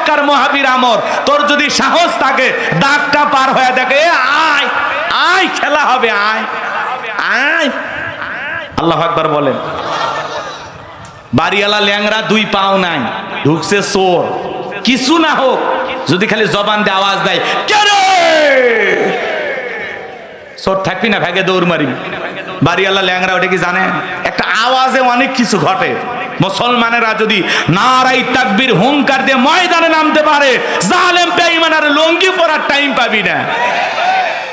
মক্কার মুহাজির আমর, তোর যদি সাহস থাকে দাগটা পার হয়ে দেখে, আয় আয় খেলা হবে, আয় আয়। আল্লাহু আকবার বলেন। বাড়িওয়ালা ল্যাংরা, দুই পাও নাই, ঢুকছে চোর। কিছু না হোক, যদি খালি জবান দিয়ে আওয়াজ দেয়, কে রে, চোর থাকবি না, ভাগে দৌড় মারিবি। বাড়িওয়ালা ল্যাংরা ওটা কি জানে? একটা আওয়াজে অনেক কিছু ঘটে। মুসলমানেরা যদি নারাই তাকবীর হুঙ্কার দিয়ে ময়দানে নামতে পারে, জালেম বেঈমান আর লুঙ্গি পরার টাইম পাবি না।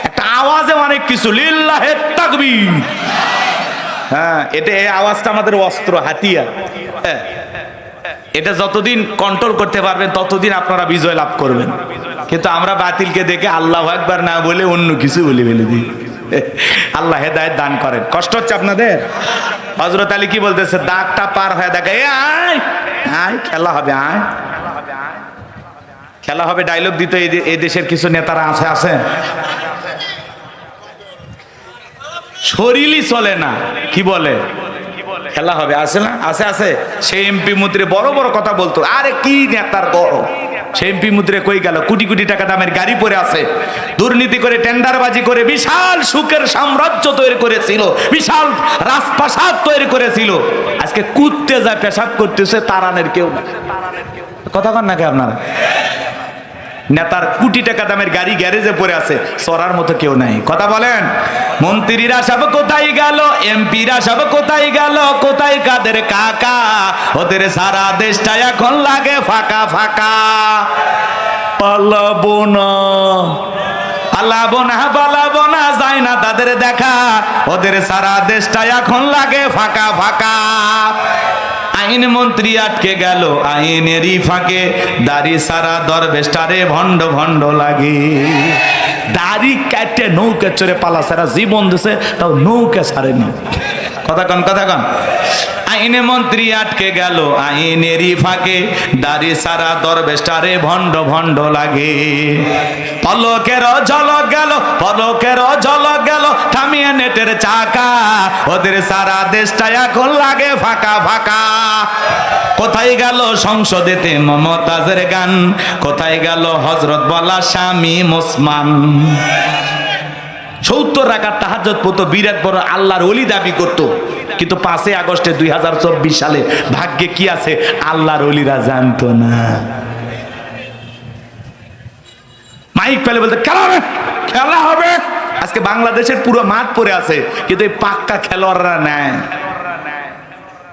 একটা আওয়াজে অনেক কিছু, লিল্লাহে তাকবীর। হ্যাঁ, এটা, এই আওয়াজটা আমাদের অস্ত্র, হাতিয়ার। হ্যাঁ, এটা যতদিন কন্ট্রোল করতে পারবেন ততদিন আপনারা বিজয় লাভ করবেন। কিন্তু আমরা বাতিলকে দেখে আল্লাহু আকবার না বলে অন্য কিছু বলে ফেলে দিই। আল্লাহ হেদায়েত দান করেন। কষ্ট হচ্ছে আপনাদের? হযরত আলী কি বলতেছে? দাগটা পার হয়ে দেখে, আয় আয় খেলা হবে, আয় খেলা হবে। ডায়লগ দিত এই দেশের কিছু নেতারা আছে, শরীরই চলে না, কি বলে খেলা হবে, আছে না, আছে। সে এমপি মন্ত্রী বড় বড় কথা বলতো, আরে কি নেতার বড়, সে এমপি মন্ত্রী কই গেল? কোটি কোটি টাকা দামের গাড়ি পরে আছে, দুর্নীতি করে টেন্ডারবাজি করে বিশাল সুখের সাম্রাজ্য তৈরি করেছিল, বিশাল রাজপ্রাসাদ তৈরি করেছিল। আজকে কুত্তে যায় পেশাব করতেছে, তারানের কেউ না। কথা কন নাকি আপনারা? নেতার কোটি টাকা দামের গাড়ি গ্যারেজে পড়ে আছে, চড়ার মতো কেউ নাই। কথা বলেন। মন্ত্রীরা সব কোথায় গেল, এমপিরা সব কোথায় গেল, কোথায় কাদের কাকা, ওদের সারা দেশটা এখন লাগে ফাঁকা ফাঁকা। পালাবো না পালাবো না, যায় না তাদের দেখা, ওদের সারা দেশটা এখন লাগে ফাঁকা ফাঁকা। আইন মন্ত্রী আটকে গেল আইনেরই ফাঁকে, দাড়ি সারা দরবেশটারে ভণ্ড ভণ্ড লাগে। দাড়ি কাটে নৌকা চড়ে পালা সারা জীবন দিছে, তাও নৌকা ছাড়েনি। কথা কন, কথা কন। আইনে মন্ত্রী আটকে গেল আইনেরই ফাঁকে, দাড়ি সারা দরবেশটারে ভণ্ড ভণ্ড লাগে। পলকের ঝলক গেল, পলকের ঝলক গেল, থামিয়ে নেটের চাকা, ওদের সারা দেশটা এখন লাগে ফাঁকা ফাঁকা। কোথায় গেল সংসদেতে মমতাজের গান, কোথায় গেল হযরত বলা স্বামী ওসমান। 70 রাকাত তাহাজ্জুদ পড়তো, বিরাট বড় আল্লাহর ওলি দাবি করত। কিন্তু 5 আগস্টে 2024 সালে ভাগ্যে কি আছে আল্লাহর ওলিরা জানতো না। মাইক পেলে বলতে খেলা হবে। আজকে বাংলাদেশের পুরো মাঠ পড়ে আছে, কিন্তু এই পাক্কা খেলোয়াড়রা নেয়।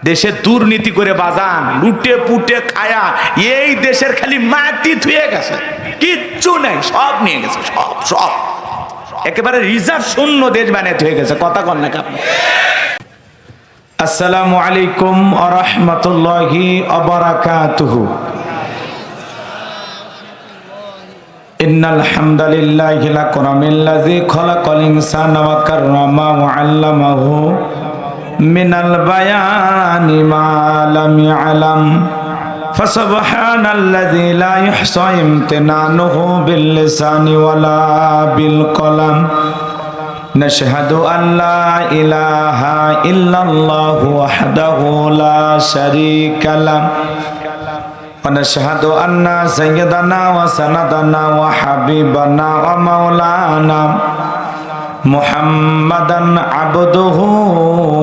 দেশে দুর্নীতি করে বাজান, লুটে পুটে খায়া এই দেশের খালি মাটি ধুয়ে গেছে, কিচ্ছু নেই, সব নিয়ে গেছে, সব সব একেবারে রিজার্ভ শূন্য দেশ বানিয়ে হয়ে গেছে। কথা কন না আপনি? আসসালামু আলাইকুম ওয়া রাহমাতুল্লাহি ওয়া বারাকাতুহু। ইন্নাল হামদালিল্লাহি লাকুরামিল্লাযী খালাকাল ইনসানা ওয়া কাররামা ওয়া আল্লামাহু মিনাল বায়ানি মা লাম ইয়ালাম। ফাসুবহানাল্লাযী লা ইহসা ইমতিনানুহু বিল লিসানি ওয়ালা বিল কলাম। নাশহাদু আল্লা ইলাহা ইল্লাল্লাহু ওয়াহদাহু লা শারীকা লাহু ওয়া নাশহাদু আন্না সাইয়্যিদানা ওয়া সানাদানা ওয়া হাবিবানা ওয়া মাওলানা মুহাম্মাদান আবদুহু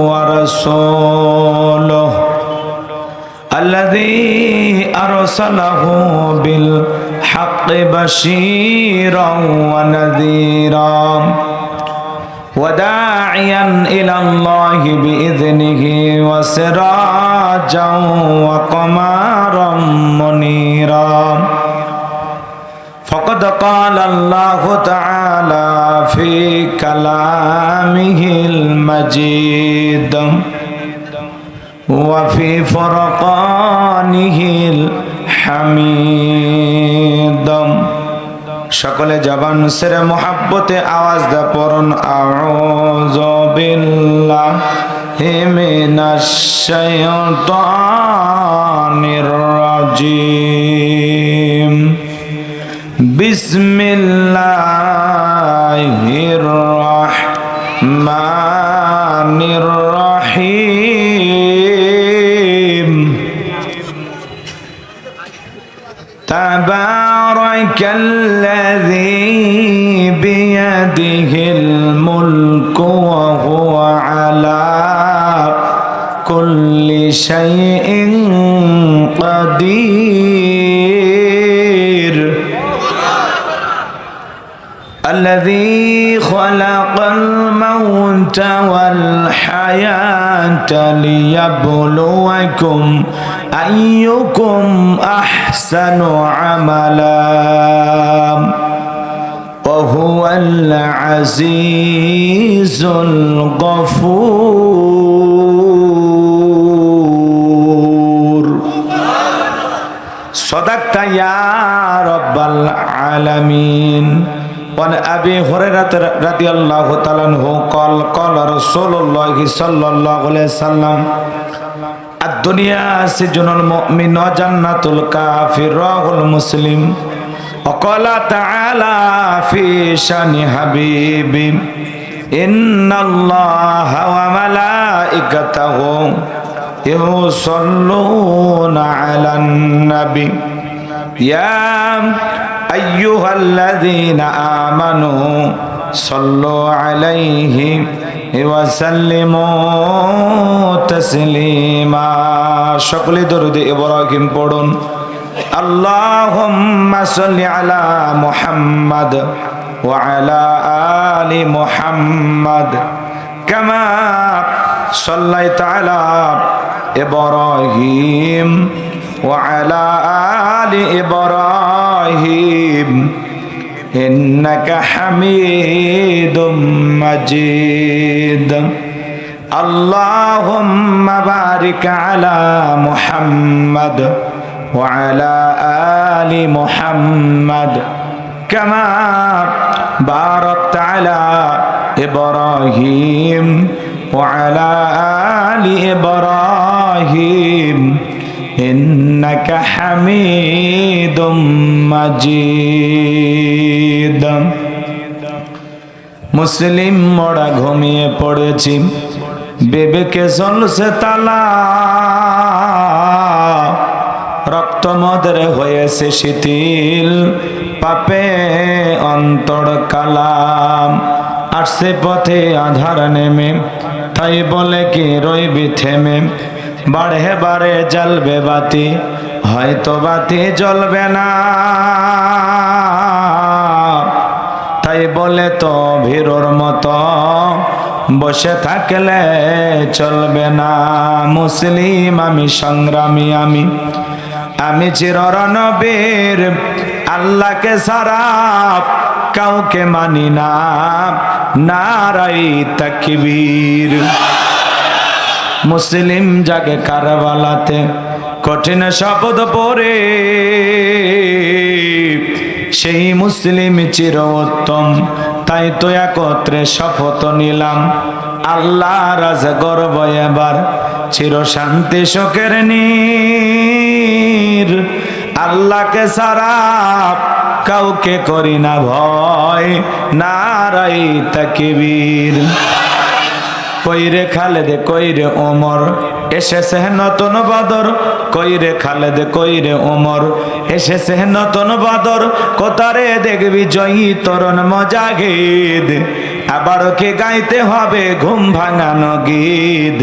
ওয়া রাসূলুহু আল্লাযী আরসালাহু বিল হাক্কি বাশীরান ওয়া নাযীরান وداعيا إلى الله بإذنه وسراجا وقمرا منيرا فقد قال الله تعالى في كلامه المجيد وفي فرقانه الحميد। সকলে জবান সেরে মোহাব্বতে আওয়াজ দে পড়ুন আউযু বিল্লাহি মিনাশ শাইতানির রাজিম। বিসমিল্লাহির রাহমানির রাহিম। تبارك الذي بيده الملك وهو على كل شيء قدير الذي خلق الموت والحياة ليبلوكم أيكم أحسن عملا وهو العزيز الغفور صدقت يا رب العالمين. وعن أبي هريرة رضي الله تعالى عنه قال قال رسول الله صلى الله عليه وسلم الدنيا سجن المؤمن وجنة الكافر رواه مسلم. وقال تعالى في شان حبيبي إن الله وملائكته يصلون على النبي يا أيها الذين آمنوا صلوا عليه وسلموا تسليما. সকলে দরুদ ইব্রাহিম পড়ুন। اللهم صل على محمد وعلى آل محمد كما صليت على إبراهيم وعلى آل إبراهيم إنك حميد مجيد. اللهم بارك على محمد وعلى آل محمد كما باركت على إبراهيم وعلى آل إبراهيم إنك حميد مجيد. মুসলিম মোড়া ঘুমিয়ে পড়েছি, বিবেকে জ্বলছে তালা, রক্ত মদরে হয়েছে শিথিল, পাপে অন্তর কালাম। আসছে পথে আধার নেমে, তাই বলে কি রইবি থেমে, বাড়ে বাড়ে জ্বলবে বাতি, হয়তো বাতি জ্বলবে না, তাই বলে তো ভীরুর মতো বসে থাকলে চলবে না। মুসলিম আমি, সংগ্রামী আমি, আমি চিররণবীর, আল্লাহকে ছাড়া কাউকে মানি না, নারাই তাকবীর। মুসলিম জাগে কারবালাতে কঠিন শপথ পড়ে, সেই মুসলিম চির উত্তম, তাই তো একত্রে শপথ নিলাম, আল্লাহ রাজ গর্ব এবার চির শান্তি শোকের নীর। আল্লাহকে ছাড়া কাউকে করি না ভয়, নারাই তাকবীর। কইরে খালেদ কইরে ওমর, এসেছে নতুন বাদর, কইরে খালেদ কইরে ওমর, এসেছে নতুন বাদর, কোতারে দেখবি জয়ী তরুণ মুজাহিদ। আবারও কে গাইতে হবে ঘুম ভাঙানো গীত,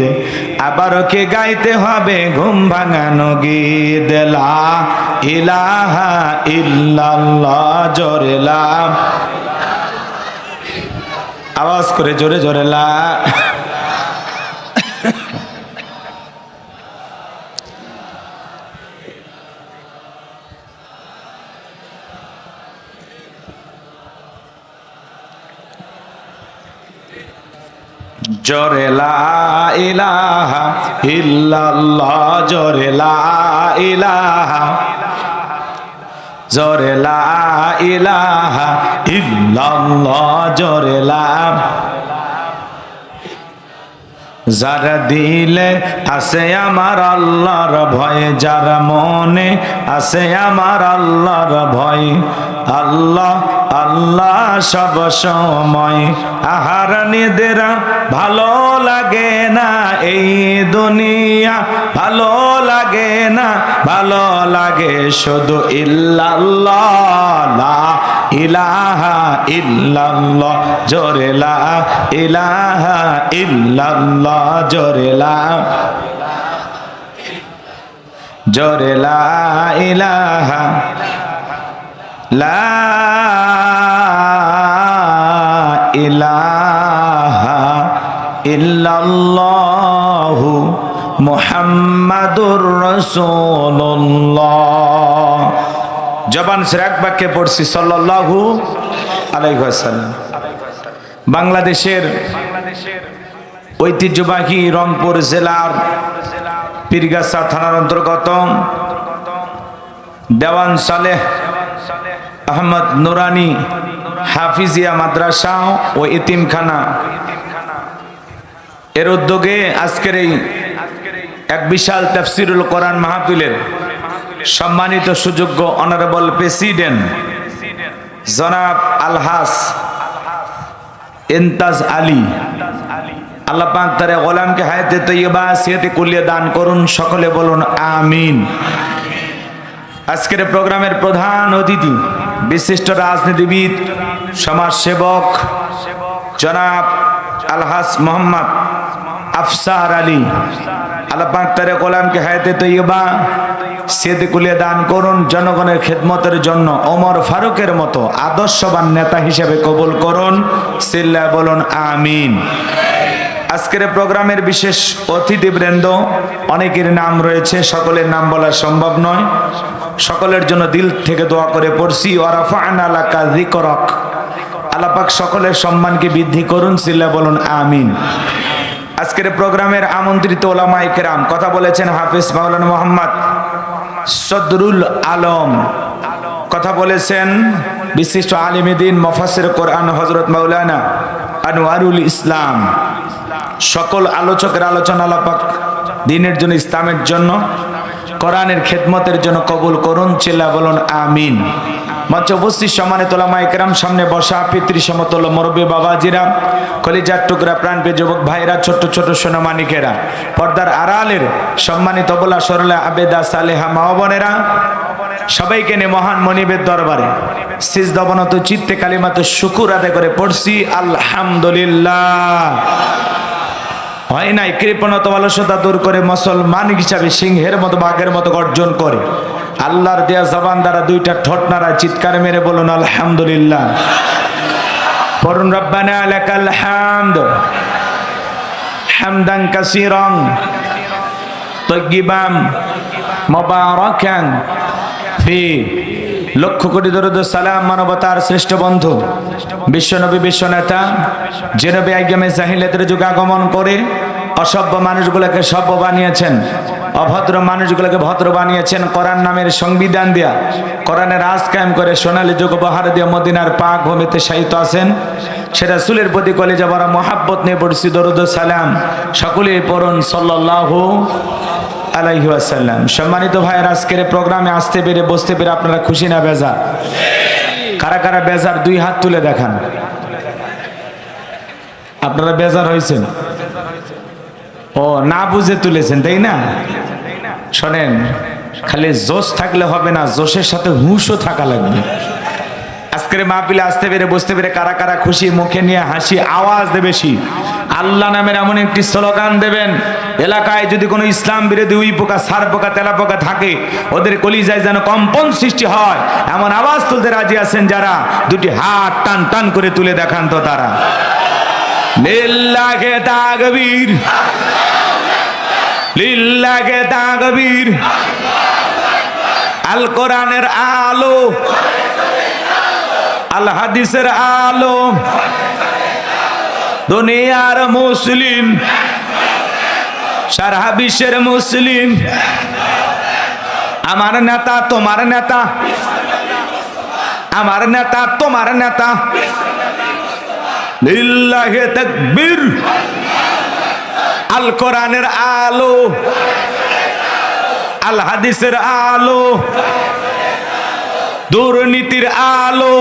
আবারও কে গাইতে হবে ঘুম ভাঙানো গীত। লা ইলাহা ইল্লাল্লাহ, জোরে লা, আওয়াজ করে জোরে জোরে লা। জোরে লা ইলাহা ইল্লাল্লাহ, জোরে লা ইলাহা, জোরে লা ইলাহা ইল্লাল্লাহ, জোরে লা। যার দিলে আছে আমার আল্লাহর ভয়, যার মনে আছে আমার আল্লাহর ভয়, আল্লাহ আল্লাহ সব সময়। আহার নিদেরা ভালো লাগে না এই দুনিয়া, ভালো লাগে না, ভালো লাগে শুধু ইল্লাল্লাহ, লা ইলাহা ইল্লাল্লাহ, জোরে লা ইলাহা ইল্লাল্লাহ, জোরে লা, জোরে লা ইলাহা, লা ইলাহা ইল্লাল্লাহু মুহাম্মাদুর রাসূলুল্লাহ। জবান ছেড়ে এক বাক্যে পড়ছি সাল্লাল্লাহু আলাইহি ওয়াসাল্লাম। বাংলাদেশের ঐতিহ্যবাহী রংপুর জেলার পীরগাছা থানার অন্তর্গত দেওয়ান সালেহ আহমদ নুরানি হাফিজিয়া মাদ্রাসা ও এতিমখানা এর উদ্যোগে আজকের এই এক বিশাল তাফসিরুল কোরআন মাহফিলের সম্মানিত সুযোগ্য অনারেবল প্রেসিডেন্ট জনাব আলহাস ইন্তাজ আলী, আল্লাহ পাক তার গোলামকে হায়াতে তৈয়বা সিয়াতে কুলিয়ে দান করুন, সকলে বলুন আমিন। আজকের প্রোগ্রামের প্রধান অতিথি বিশিষ্ট রাজনীতিবিদ, সমাজসেবক জনাব আলহাস মোহাম্মদ আফসার আলী, আল্লাহ পাক তার গোলামকে হায়াতে তৈয়বা সিয়াতে কুলিয়ে দান করুন, জনগণের খেদমতের জন্য ওমর ফারুকের মতো আদর্শবান নেতা হিসেবে কবুল করুন, চিল্লায় বলুন আমিন। আজকের প্রোগ্রামের বিশেষ অতিথিবৃন্দ, অনেকের নাম রয়েছে, সকলের নাম বলা সম্ভব নয়, সকলের জন্য দিল থেকে দোয়া করে পড়ছি ওয়া রাফা'না লাকা যিকরাক। আল্লাহ পাক সকলের সম্মানকে বৃদ্ধি করুন, চিল্লায় বলুন আমিন। আজকের প্রোগ্রামের আমন্ত্রিত ওলামায়ে কেরাম কথা বলেছেন হাফেজ মাওলানা মোহাম্মদ সদরুল আলম, কথা বলেছেন বিশিষ্ট আলিমে দ্বীন মুফাসসির কোরআন হযরত মাওলানা আনোয়ারুল ইসলাম। সকল আলোচকের আলোচনা আল্লাহ পাক দ্বীনের জন্য, ইসলামের জন্য, কোরআনের খেদমতের জন্য কবুল করুন, চিল্লা বলুন আমিন। মঞ্চে উপস্থিত সম্মানিত ওলামায়ে কেরাম, সামনে বসা পিতৃ সমতুল্য মুরব্বী বাবাজিরা, কলিজার টুকরা প্রাণপ্রিয় যুবক ভাইরা, ছোট্ট ছোট সোনামানিকেরা, পর্দার আড়ালের সম্মানিত বলা সরলা আবেদা সালেহা মা বোনেরা, সবাইকে নিয়ে মহান মনিবের দরবারে সিজদা অবনত চিত্তে কালিমাতে শুকুর আদায় করে পড়ছি আলহামদুলিল্লাহ। হয় নাই কৃপণতা অলসতা দূর করে মুসলমান হিসাবে সিংহের মতো বাঘের মতো গর্জন করে আল্লাহর দেয়া জবান দ্বারা দুইটা ঠোঁট নাড়া চিৎকার মেরে বলুন আলহামদুলিল্লাহ। পড়ুন রব্বানা লাকাল হামদ হামদান কাসীরান তাইয়্যিবান মুবারাকান ফি। লক্ষ কোটি দরুদ সালাম মানবতার শ্রেষ্ঠ বন্ধু বিশ্বনবী, বিশ্বনেতা, যে নবী আইয়ামে জাহিলিয়াতের যুগে আগমন করে অসভ্য মানুষগুলোকে সভ্য বানিয়েছেন, অভদ্র মানুষগুলোকে ভদ্র বানিয়েছেন, কোরআন নামের সংবিধান দিয়া কোরআনের রাজ কায়েম করে সোনালী যুগ উপহার দিয়ে মদিনার পাক ভূমিতে শায়িত আছেন। সেটা রাসূলের প্রতি কলিজা ভরা মহাব্বত নিয়ে পড়ছি দরুদ সালাম, সকলেই পড়ুন সাল্লাল্লাহু আলাইহি ওয়াসাল্লাম। সম্মানিত ভাইয়ের, আজকের প্রোগ্রামে আসতে পেরে বসতে পেরে আপনারা খুশি না বেজার? কারা কারা বেজার দুই হাত তুলে দেখান। আপনারা বেজার হয়েছেন? ও না বুঝে তুলেছেন, তাই না? শোনেন, খালি জোশ থাকলে হবে না, জোশের সাথে হুঁশও থাকা লাগবে। আজকের মাহফিলে আসতে পেরে বসতে পেরে কারা কারা খুশি, মুখে নিয়ে হাসি, আওয়াজ দেবে বেশি। আল্লাহ নামের এমন একটি স্লোগান দেবেন, এলাকায় যদি কোনো ইসলাম বিরোধী উই পোকা, সার পোকা, তেলা পোকা থাকে, ওদের কলিজায় যেন কম্পন সৃষ্টি হয়, এমন আওয়াজ তুলতে রাজি আছেন যারা? দুটি হাত টান টান করে তুলে দেখান তো তারা। লিল্লাহে তাকবীর, লিল্লাহে তাকবীর। আল কোরআনের আলো, আল হাদিসের আলো, দুনিয়ার মুসলিম, সারা বিশ্বের মুসলিম। আমার নেতা তোমার নেতা, আমার নেতা তোমার নেতা। লিল্লাহে তাকবীর, আল কোরআনের আলো, আল হাদিসের আলো, দুর্নীতির আলো।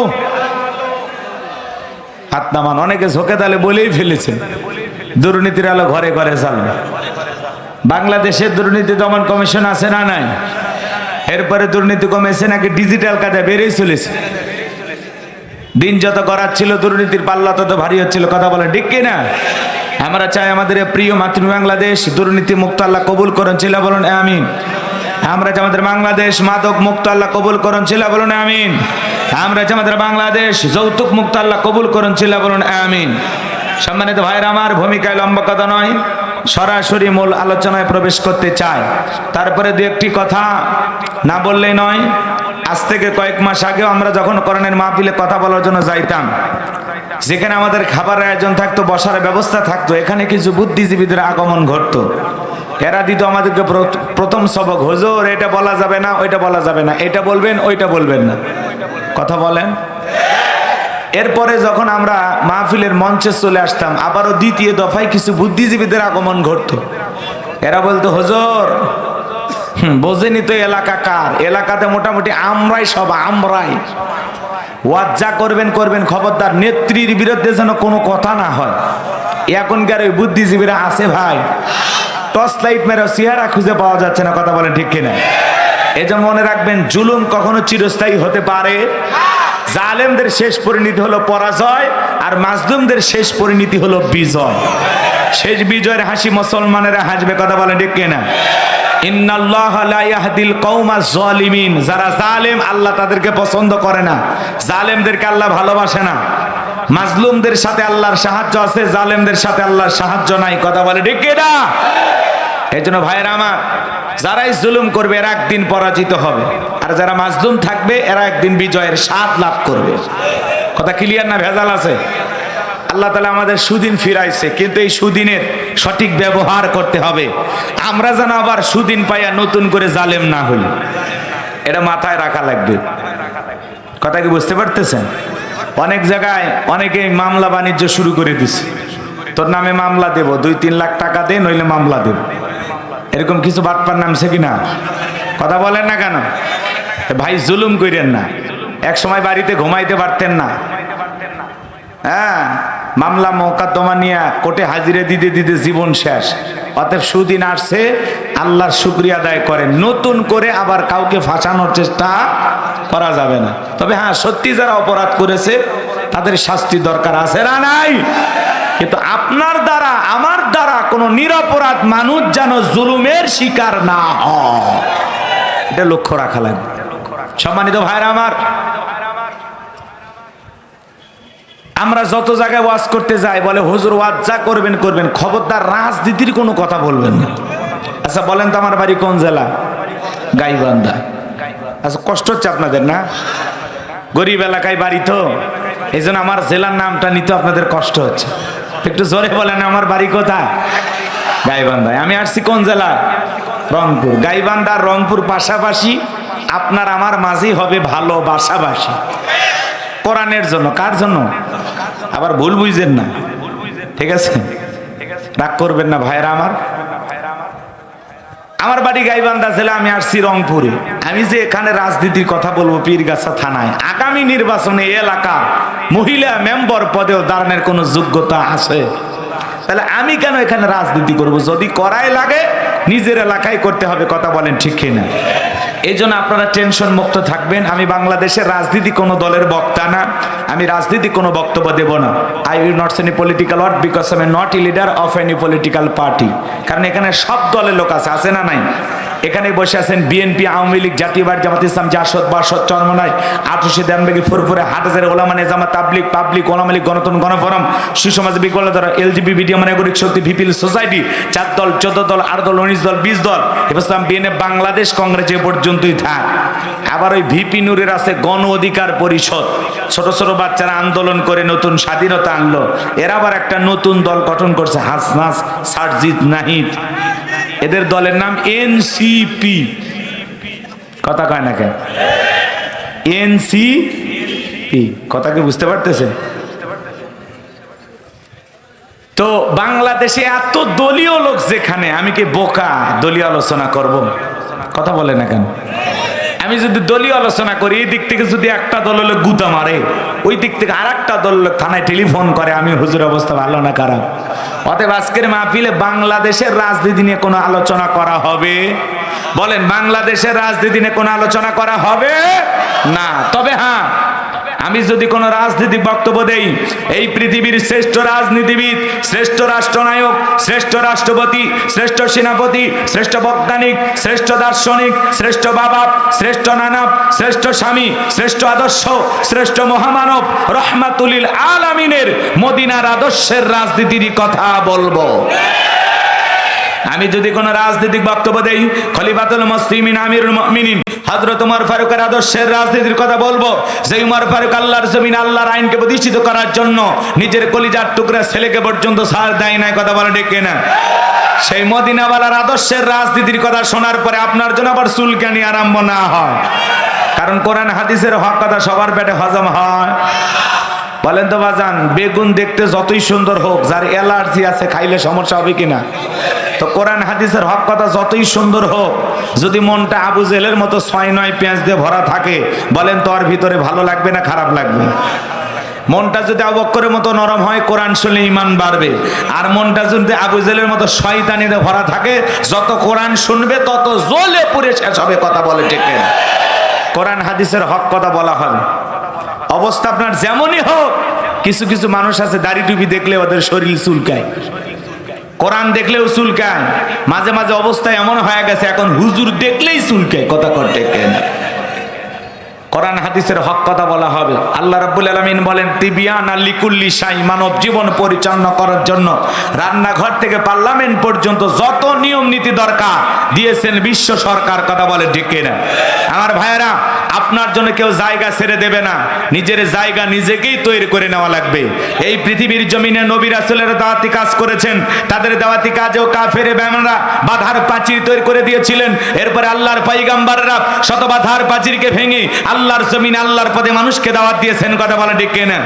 হাত নামান, অনেকে ঝোঁকে তালে বলেই ফেলেছে দুর্নীতির আলো ঘরে ঘরে জ্বালবে। বাংলাদেশের দুর্নীতি দমন কমিশন আছে না নাই? এরপরে দুর্নীতি কমেছে নাকি ডিজিটাল কাজে বেড়েই চলেছে? দিন যত গড়াচ্ছিল দুর্নীতির পাল্লা তত ভারী হচ্ছিল। কথা বলেন ঠিক কিনা? আমরা চাই আমাদের প্রিয় মাতৃ বাংলাদেশ দুর্নীতি মুক্ত আল্লাহ কবুল করেন, ছিল বলুন আমিন। আমরা চাই আমাদের বাংলাদেশ মাদক মুক্ত আল্লাহ কবুল করেন, ছিল বলুন আমিন। আমরা চাই আমাদের বাংলাদেশ যৌতুক মুক্ত আল্লাহ কবুল করেন, ছিল বলুন আমিন। সম্মানিত ভাইরা আমার, ভূমিকায় লম্বা কথা নয়, সরাসরি মূল আলোচনায় প্রবেশ করতে চাই। তারপরে দু একটি কথা না বললেই নয়। আজ থেকে কয়েক মাস আগেও আমরা যখন কোরআনের মাহফিলে কথা বলার জন্য যাইতাম, যেখানে আমাদের খাবারের আয়োজন থাকতো, বসার ব্যবস্থা থাকতো, এখানে কিছু বুদ্ধিজীবীদের আগমন ঘটতো। এরা দিত আমাদেরকে প্রথম সবক, হুজুর এটা বলা যাবে না, ওইটা বলা যাবে না, এটা বলবেন ওইটা বলবেন না। কথা বলেন। এরপরে যখন আমরা মাহফিলের মঞ্চে চলে আসতাম, আবারও দ্বিতীয় দফায় কিছু বুদ্ধিজীবীদের আগমন ঘটতো। এরা বলতো, হুজুর বোঝেনি তো এলাকা কার, এলাকাতে মোটামুটি আমরাই সব, আমরাই ওয়াজ যা করবেন করবেন, খবরদার নেত্রীর বিরুদ্ধে যেন কোনো কথা না হয়। এখনকার ওই বুদ্ধিজীবীরা আছে ভাই, টর্চ লাইট মেরে চেহারা খুঁজে পাওয়া যাচ্ছে না। কথা বলেন ঠিক কিনা? এজন্য মনে রাখবেন, জুলুম কখনো চিরস্থায়ী হতে পারে। জালেমদের শেষ পরিণতি হলো পরাজয়, আর মাজলুমদের শেষ পরিণতি হলো বিজয়। শেষ বিজয়ের হাসি মুসলমানেরা হাসবে। কথা বলেন ঠিক কিনা? ইন্নাল্লাহা লা ইয়াহদিল কওমাজ জালিমিন। যারা জালেম আল্লাহ তাদেরকে পছন্দ করে না, জালেমদেরকে আল্লাহ ভালোবাসে না। মাজলুমদের সাথে আল্লাহর সাহায্য আছে, জালেমদের সাথে আল্লাহর সাহায্য নাই। কথা বলে ঠিক কিনা? এজন্য ভাইরা আমার, যারাই জুলুম করবে এরা একদিন পরাজিত হবে, আর যারা মাজলুম থাকবে এরা একদিন বিজয়ের স্বাদ লাভ করবে। কথা ক্লিয়ার না ভেজাল আছে? আল্লাহ তাআলা আমাদের সুদিন ফিরাইছে, কিন্তু এই সুদিনের সঠিক ব্যবহার করতে হবে। আমরা যেন আবার সুদিন পাইয়া নতুন করে জালেম না হই, এটা মাথায় রাখা লাগবে। কথা কি বুঝতে পারতেছেন? অনেক জায়গায় অনেকেই মামলা বাণিজ্য শুরু করে দিছে, তোর নামে মামলা দেব, 2-3 লাখ টাকা দে নইলে মামলা দেব। এরকম কিছু বাটপার নামছে কিনা? কথা বলেন না কেন? ভাই জুলুম করেন না। এক সময় বাড়িতে ঘুমাইতে পারতেন না, হ্যাঁ, মামলা মোকদ্দমা নিয়ে কোর্টে হাজিরে দিতে দিতে জীবন শেষ। অতএব সুদিন আসছে, আল্লাহর শুকরিয়া আদায় করেন। নতুন করে আবার কাউকে ফাঁসানোর চেষ্টা করা যাবে না। তবে হ্যাঁ, সত্যি যারা অপরাধ করেছে তাদের শাস্তি দরকার আছে না নাই? কিন্তু আপনার দ্বারা আমার দ্বারা কোনো নিরপরাধ মানুষ যেন জুলুমের শিকার না হয়, এটা লক্ষ্য রাখা লাগবে। সম্মানিত ভাইরা আমার, আমরা যত জায়গায় ওয়াজ করতে যাই, বলে হুজুর ওয়াজ যা করবেন করবেন, খবরদার রাজনীতির কোনো কথা বলবেন না। আচ্ছা বলেন তো, আমার বাড়ি কোন জেলা? গাইবান্ধা। আচ্ছা কষ্ট হচ্ছে আপনাদের না? গরিব এলাকায় বাড়ি তো, এই জন্য আমার জেলার নামটা নিতে আপনাদের কষ্ট হচ্ছে। একটু জোরে বলেন, আমার বাড়ি কোথায়? গাইবান্ধায়। আমি আসছি কোন জেলা? রংপুর। গাইবান্ধা রংপুর পাশাপাশি, আপনার আমার মাঝেই হবে ভালোবাসাবাসী। কোরআনের জন্য। কার জন্য? আবার ভুল বুঝছেন না, ঠিক আছে? রাগ করবেন না ভাইরা আমার। আমার বাড়ি গাইবান্ধা জেলা, আমি আসছি রংপুরে। আমি যে এখানে রাজনীতির কথা বলবো পীরগাছা থানায়, আগামী নির্বাচনে এলাকা মহিলা মেম্বার পদেও দাঁড়ানোর কোনো যোগ্যতা আছে? তাহলে আমি কেন এখানে রাজনীতি করব? যদি করাই লাগে নিজের এলাকায় করতে হবে। কথা বলেন ঠিক কিনা? এই জন্য আপনারা টেনশন মুক্ত থাকবেন। আমি বাংলাদেশের রাজনীতি কোনো দলের বক্তা না, আমি রাজনীতি কোনো বক্তব্য দেব না। I will not say any political word because I am not a leader of any political party. কারণ এখানে সব দলের লোক আছে না নাই? এখানে বসে আছেন বিএনপি, আওয়ামী লীগ, জাতীয়বাদী জামাত ইসলাম, জাসদ, বাসদ, চরমনাই, ৮৮ দেনবেগি, ফুরফুরে, হাটহাজারী, ওলামা নেজামা, তাবলিগ, পাবলিক, ওলামা লীগ, গণতন্ত্র, গণফোরাম, সুসমাজ, বিকলাঙ্গ, এলজিবি, বিডিএম, নাগরিক শক্তি, ভিপিএল সোসাইটি, 4 দল, 14 দল, 8 দল, 19 দল, 20 দল, ইসলাম, বিএনএফ, বাংলাদেশ কংগ্রেস এ পর্যন্তই থাক। আবার ওই ভিপি নূরের আছে গণ অধিকার পরিষদ। ছোট ছোট বাচ্চারা আন্দোলন করে নতুন স্বাধীনতা আনলো, এরা আবার একটা নতুন দল গঠন করছে, হাসনাস, সারজিৎ, নাহিদ। এদের দলের নাম এনসিপি। কথা কয় না কেন? এনসিপি। কথা কি বুঝতে পারতেছে? তো বাংলাদেশে এত দলীয় লোক যেখানে, আমি কি বোকা দলীয় আলোচনা করব? কথা বলে না কেন? আমি যদি দলীয় আলোচনা করি, এই দিক থেকে যদি একটা দল লোক গুতা মারে, ওই দিক থেকে আর একটা দল লোক থানায় টেলিফোন করে, আমি হুজুর অবস্থা ভালো না খারাপ? অতএব আজকের মাহফিলে বাংলাদেশের রাজনীতি নিয়ে কোনো আলোচনা করা হবে? বলেন, বাংলাদেশের রাজনীতি নিয়ে কোনো আলোচনা করা হবে না। তবে হ্যাঁ, আমি যদি কোনো রাজনৈতিক বক্তব্য দেই, এই পৃথিবীর শ্রেষ্ঠ রাজনীতিবিদ, শ্রেষ্ঠ রাষ্ট্রনায়ক, শ্রেষ্ঠ রাষ্ট্রপতি, শ্রেষ্ঠ সেনাপতি, শ্রেষ্ঠ বৈজ্ঞানিক, শ্রেষ্ঠ দার্শনিক, শ্রেষ্ঠ বাবা, শ্রেষ্ঠ নানাব, শ্রেষ্ঠ স্বামী, শ্রেষ্ঠ আদর্শ, শ্রেষ্ঠ মহামানব রহমাতুলিল আলামিনের মদিনার আদর্শের রাজনীতির কথা বলবো। আমি যদি কোনো রাজনৈতিক বক্তব্য দেই, খলিফাতুল মুসলিমিন আমিরুল মুমিনিন হযরত ওমর ফারুকের আদর্শের রাজনীতির কথা বলবো। যে ওমর ফারুক আল্লাহর জমিন, আল্লাহর আইনকে প্রতিষ্ঠিত করার জন্য নিজের কলিজার টুকরা ছেলেকে পর্যন্ত ছাড় দেয় নাই। কথা বলে ঠিক কিনা? সেই মদিনাওয়ালার আদর্শের রাজনীতির কথা শোনার পরে আপনার জন্য আবার চুলকানি আরম্ভ না হয়, কারণ কোরআন হাদিসের হক কথা সবার পেটে হজম হয়। বলেন তো বাজান, বেগুন দেখতে যতই সুন্দর হোক, যার অ্যালার্জি আছে খাইলে সমস্যা হবে কিনা? তো কোরআন হাদিসের হক কথা যতই সুন্দর হোক, যদি মনটা আবু জেলের মতো 6-9 পেঁয়াজ দিয়ে ভরা থাকে, বলেন তো ওর ভিতরে ভালো লাগবে না খারাপ লাগবে? মনটা যদি আবু বকরের মতো নরম হয়, কোরআন শুনলে ঈমান বাড়বে। আর মনটা যদি আবু জেলের মতো শয়তানিতে ভরা থাকে, যত কোরআন শুনবে তত জ্বলে পুড়ে শেষ হবে। কথা বলে ঠিক কিনা? কোরআন হাদিসের হক কথা বলা হয়। অবস্থা আপনার যেমনই হোক, কিছু কিছু মানুষ আছে দাড়ি টুপি দেখলে ওদের শরীর চুলকায়, কোরআন দেখলেও চুলকায়, মাঝে মাঝে অবস্থা এমন হয়ে গেছে এখন হুজুর দেখলেই চুলকায়। কথা করতে কেন? কোরআন হাদিসের হক কথা বলা হবে। আল্লাহ রাব্বুল আলামিন বলেন, তিবিয়ানা লিকুল্লি শাই, মানব জীবন পরিচালনা করার জন্য রান্নাঘর থেকে পার্লামেন্ট পর্যন্ত যত নিয়ম নীতি দরকার দিয়েছেন বিশ্ব সরকার। কথা বলে ঠিক কিনা? আমার ভাইয়েরা, আপনার জন্য কেউ জায়গা ছেড়ে দেবে না, নিজের জায়গা নিজেকেই তৈরি করে নেওয়া লাগবে। এই পৃথিবীর জমিনে নবী রাসূলের দাওয়াতি কাজ করেছেন, তাদের দাওয়াতি কাজেও কাফের বেঈমানরা বাধার প্রাচীর তৈরি করে দিয়েছিলেন। এরপরে আল্লাহর পয়গম্বররা শত বাধার প্রাচীরকে ভেঙে আল্লাহর জমিনে আল্লাহর পথে মানুষকে দাওয়াত দিয়েছেন। কথা বলা ঠিক কিনা?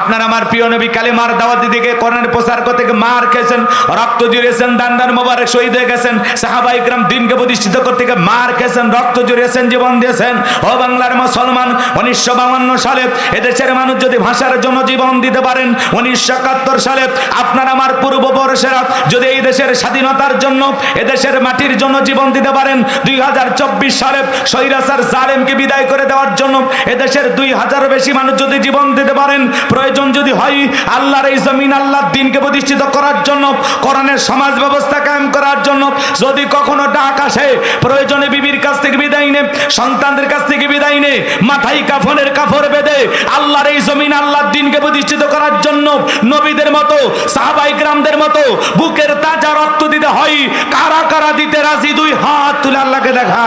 আপনার আমার প্রিয় নবী কালেমার দাওয়াত দিতে কোরআনের প্রচার করতে মার খেয়েছেন, রক্ত জুড়িয়েছেন, দান্দার মোবারক শহীদ হয়ে গেছেন। সাহাবায়ে কিরাম দিনকে প্রতিষ্ঠিত করতে মার খেয়েছেন, রক্ত জুড়িয়েছেন, জীবন দিয়েছেন। ও বাংলার মুসলমান, 1952 সালে এদেশের মানুষ যদি ভাষার জন্য জীবন দিতে পারেন, 1971 সালে আপনার আমার পূর্বপুরুষেরা যদি এই দেশের স্বাধীনতার জন্য, এদেশের মাটির জন্য জীবন দিতে পারেন, 2024 সালে স্বৈরাচার জালেমকে বিদায় করে দেওয়ার জন্য এদেশের 2000 বেশি মানুষ যদি জীবন দিতে পারেন, প্রয়োজন যদি হয় আল্লাহর এই জমিন, আল্লাহর দ্বীনকে প্রতিষ্ঠিত করার জন্য, কোরআনের সমাজ ব্যবস্থা কায়েম করার জন্য যদি কখনো ডাক আসে, প্রয়োজনে বিবির কাছ থেকে বিদায় নে, সন্তানদের কাছ থেকে বিদায় নে, মাথায় কাফনের কাপড় বেঁধে আল্লাহর এই জমিন, আল্লাহর দ্বীনকে প্রতিষ্ঠিত করার জন্য নবীদের মতো, সাহাবায়ে কিরামদের মতো বুকের তাজা রক্ত দিতে হয়, কারা কারা দিতে রাজি? 2 হাত তুলে আল্লাহকে দেখা।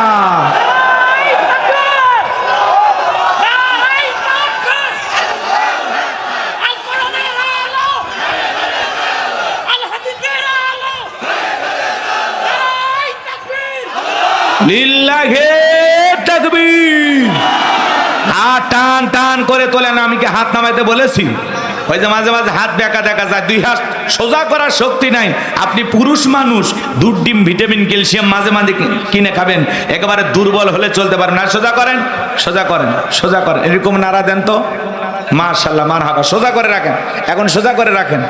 লিল্লাহে তাকবীর। হাত টান টান করে তোলেন। আমি কি হাত নামাইতে বলেছি? ওই যে মাঝে মাঝে হাত বেঁকা দেখা যায়, 2 হাত সোজা করার শক্তি নাই। আপনি পুরুষ মানুষ, দুধ, ডিম, ভিটামিন, ক্যালসিয়াম মাঝে মাঝে কিনে খাবেন, একেবারে দুর্বল হলে চলতে পারেন না। সোজা করেন, সোজা করেন, সোজা করেন। এরকম নাড়া দেন তো, মাশাআল্লাহ, মারহাবা। সোজা করে রাখেন, এখন সোজা করে রাখেন।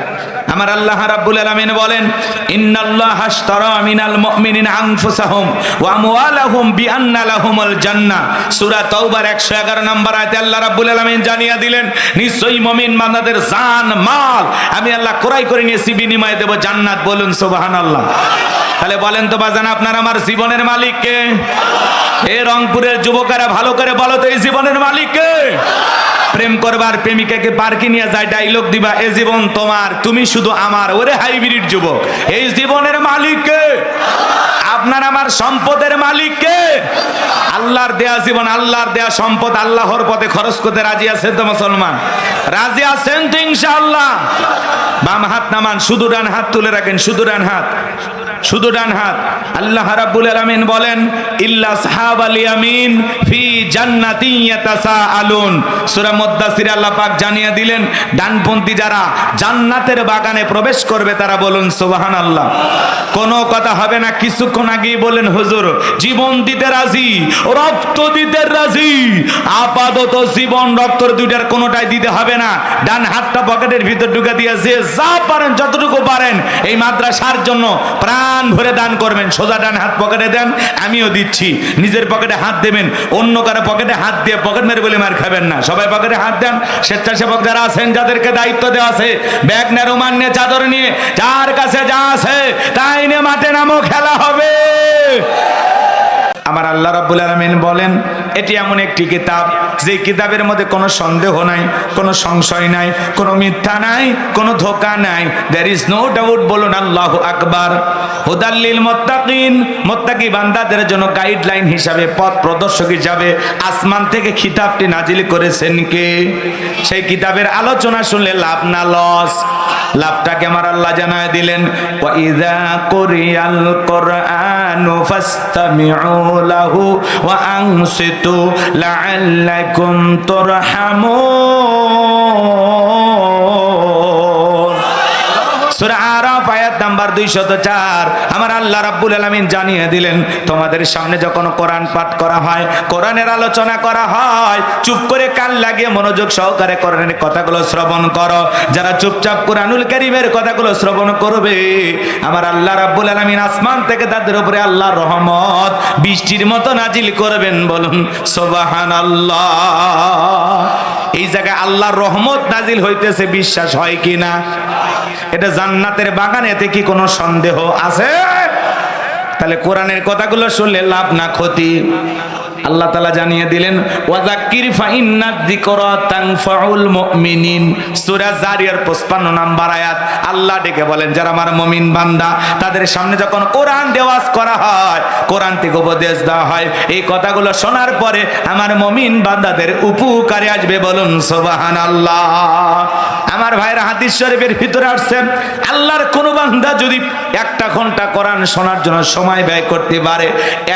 আমার আল্লাহ রাব্বুল আলামিন বলেন, ইন্নাল্লাহা আশতারা মিনাল মুমিনিনা আনফুসাহুম ওয়া আমওয়ালাহুম বিআন্না লাহুমুল জান্নাহ। সূরা তাওবার 111 নম্বর আয়াতে আল্লাহ রাব্বুল আলামিন জানিয়ে দিলেন, নিশ্চয়ই মুমিন বান্দাদের জান মাল আমি আল্লাহ ক্রয় করে নিয়েছি, বিনিময়ে দেব জান্নাত। বলুন সুবহানাল্লাহ। তাহলে বলেন তো বাজান, আপনার আমার জীবনের মালিক কে? এই রংপুরের যুবকেরা ভালো করে বলো তো, এই জীবনের মালিক কে? প্রেম করবার প্রেমিকাকে পার্কে নিয়ে যায়, ডায়লগ দিবা, এ জীবন তোমার, তুমি শুধু আমার। ওরে হাইব্রিড যুবক, এই জীবনের মালিক কে? আপনার আমার সম্পদের মালিক কে? আল্লাহর দেয়া জীবন, আল্লাহর দেয়া সম্পদ আল্লাহর পথে খরচ করতে রাজি আছেন তো মুসলমান? রাজি আছেন তো ইনশাআল্লাহ? বাম হাত নামান, শুধু ডান হাত তুলে রাখেন, শুধু ডান হাত। শুধু ডান হাত। আল্লাহ রাব্বুল আলামিন বলেন ইল্লা আসহাবাল ইয়ামিন ফি জান্নাতিন ইয়াতাসাআলুন। সূরা মুদ্দাসির আল্লাহ পাক জানিয়ে দিলেন ডানপন্থী যারা জান্নাতের বাগানে প্রবেশ করবে তারা বলুন সুবহানাল্লাহ। কোনো কথা হবে না। কিছুক্ষণ আগেই বলেন হুজুর জীবন দিতে রাজি, রক্ত দিতে রাজি। আপাতত জীবন রক্ত দুইটার কোনোটাই দিতে হবে না। ডান হাতটা পকেটের ভিতর ঢুকে দিয়ে যে যা পারেন যতটুকু পারেন এই মাদ্রাসার জন্য প্রাণ ভরে দান করবেন। সোজা ডান হাত পকেটে দেন, আমিও দিচ্ছি। নিজের পকেটে হাত দেবেন, অন্য কারো পকেটে হাত দিয়ে পকেট মেরে বলে মার খাবেন না। সবাই পকেটে হাত দেন। স্বেচ্ছাসেবক যারা আছেন, যাদেরকে দায়িত্ব দেওয়া আছে, ব্যাগ নিয়ে, রুমাল নিয়ে, চাদর নিয়ে, যার কাছে যা আছে তাই নিয়ে মাঠে নামো, খেলা হবে। আমার আল্লাহ রাব্বুল আলামিন বলেন এটি এমন একটি কিতাব যে কিতাবের মধ্যে কোনো সন্দেহ নাই, কোনো সংশয় নাই, কোনো মিথ্যা নাই, কোনো ধোঁকা নাই। There is no doubt. বলুন আল্লাহু আকবার। হুদাল লিল মুত্তাকিন, মুত্তাকি বান্দাদের জন্য গাইডলাইন হিসাবে, পথ প্রদর্শক হিসাবে আসমান থেকে কিতাবটি নাজিল করেছেন কে? সেই কিতাবের আলোচনা শুনলে লাভ না লস? লাভটাকে আমার আল্লাহ জানায় দিলেন ওয়া ইযা কুরিয়াল কুরআনু ফাসতামিউ লাহু ওয়া আনসিতু লাআল্লাকুম তুরহামুন। সূরা আরাফ আয়াত নাম্বার 204। আমার আল্লাহ রাব্বুল আলামিন জানিয়ে দিলেন তোমাদের সামনে যখন কোরআন পাঠ করা হয়, কোরআনের আলোচনা করা হয়, চুপ করে কান লাগিয়ে মনোযোগ সহকারে কোরআনের কথাগুলো শ্রবণ করো। যারা চুপচাপ কোরআনুল কারীমের কথাগুলো শ্রবণ করবে আমার আল্লাহ রাব্বুল আলামিন আসমান থেকে তাদের উপরে আল্লাহর রহমত বৃষ্টির মতো নাজিল করবেন। বলুন সুবহানাল্লাহ। এই জায়গায় আল্লাহর রহমত নাজিল হইতেছে, বিশ্বাস হয় কিনা? এটা জান্নাতের বাগান, এতে কি কোনো সন্দেহ আছে? তাহলে কোরআনের কথাগুলো শুনলে লাভ না ক্ষতি? আল্লাহ তাআলা জানিয়ে দিলেন ওয়াযাক্কির ফাইন্নায যিকরা তানফাউল মুমিনিন। সূরা জারিয়ার 55 নাম্বার আয়াত। আল্লাহ ডেকে বলেন যারা আমার মুমিন বান্দা তাদের সামনে যখন কোরআন দেওয়াজ করা হয়, কোরআন থেকে উপদেশ দেওয়া হয়, এই কথাগুলো শোনার পরে আমার মুমিন বান্দাদের উপকারে আসবে। বলুন সুবহানাল্লাহ। আমার ভাইরা হাদিস শরীফের ভিতরে আসছে আল্লাহর কোন বান্দা যদি একটা ঘন্টা কোরআন শোনার জন্য সময় ব্যয় করতে পারে,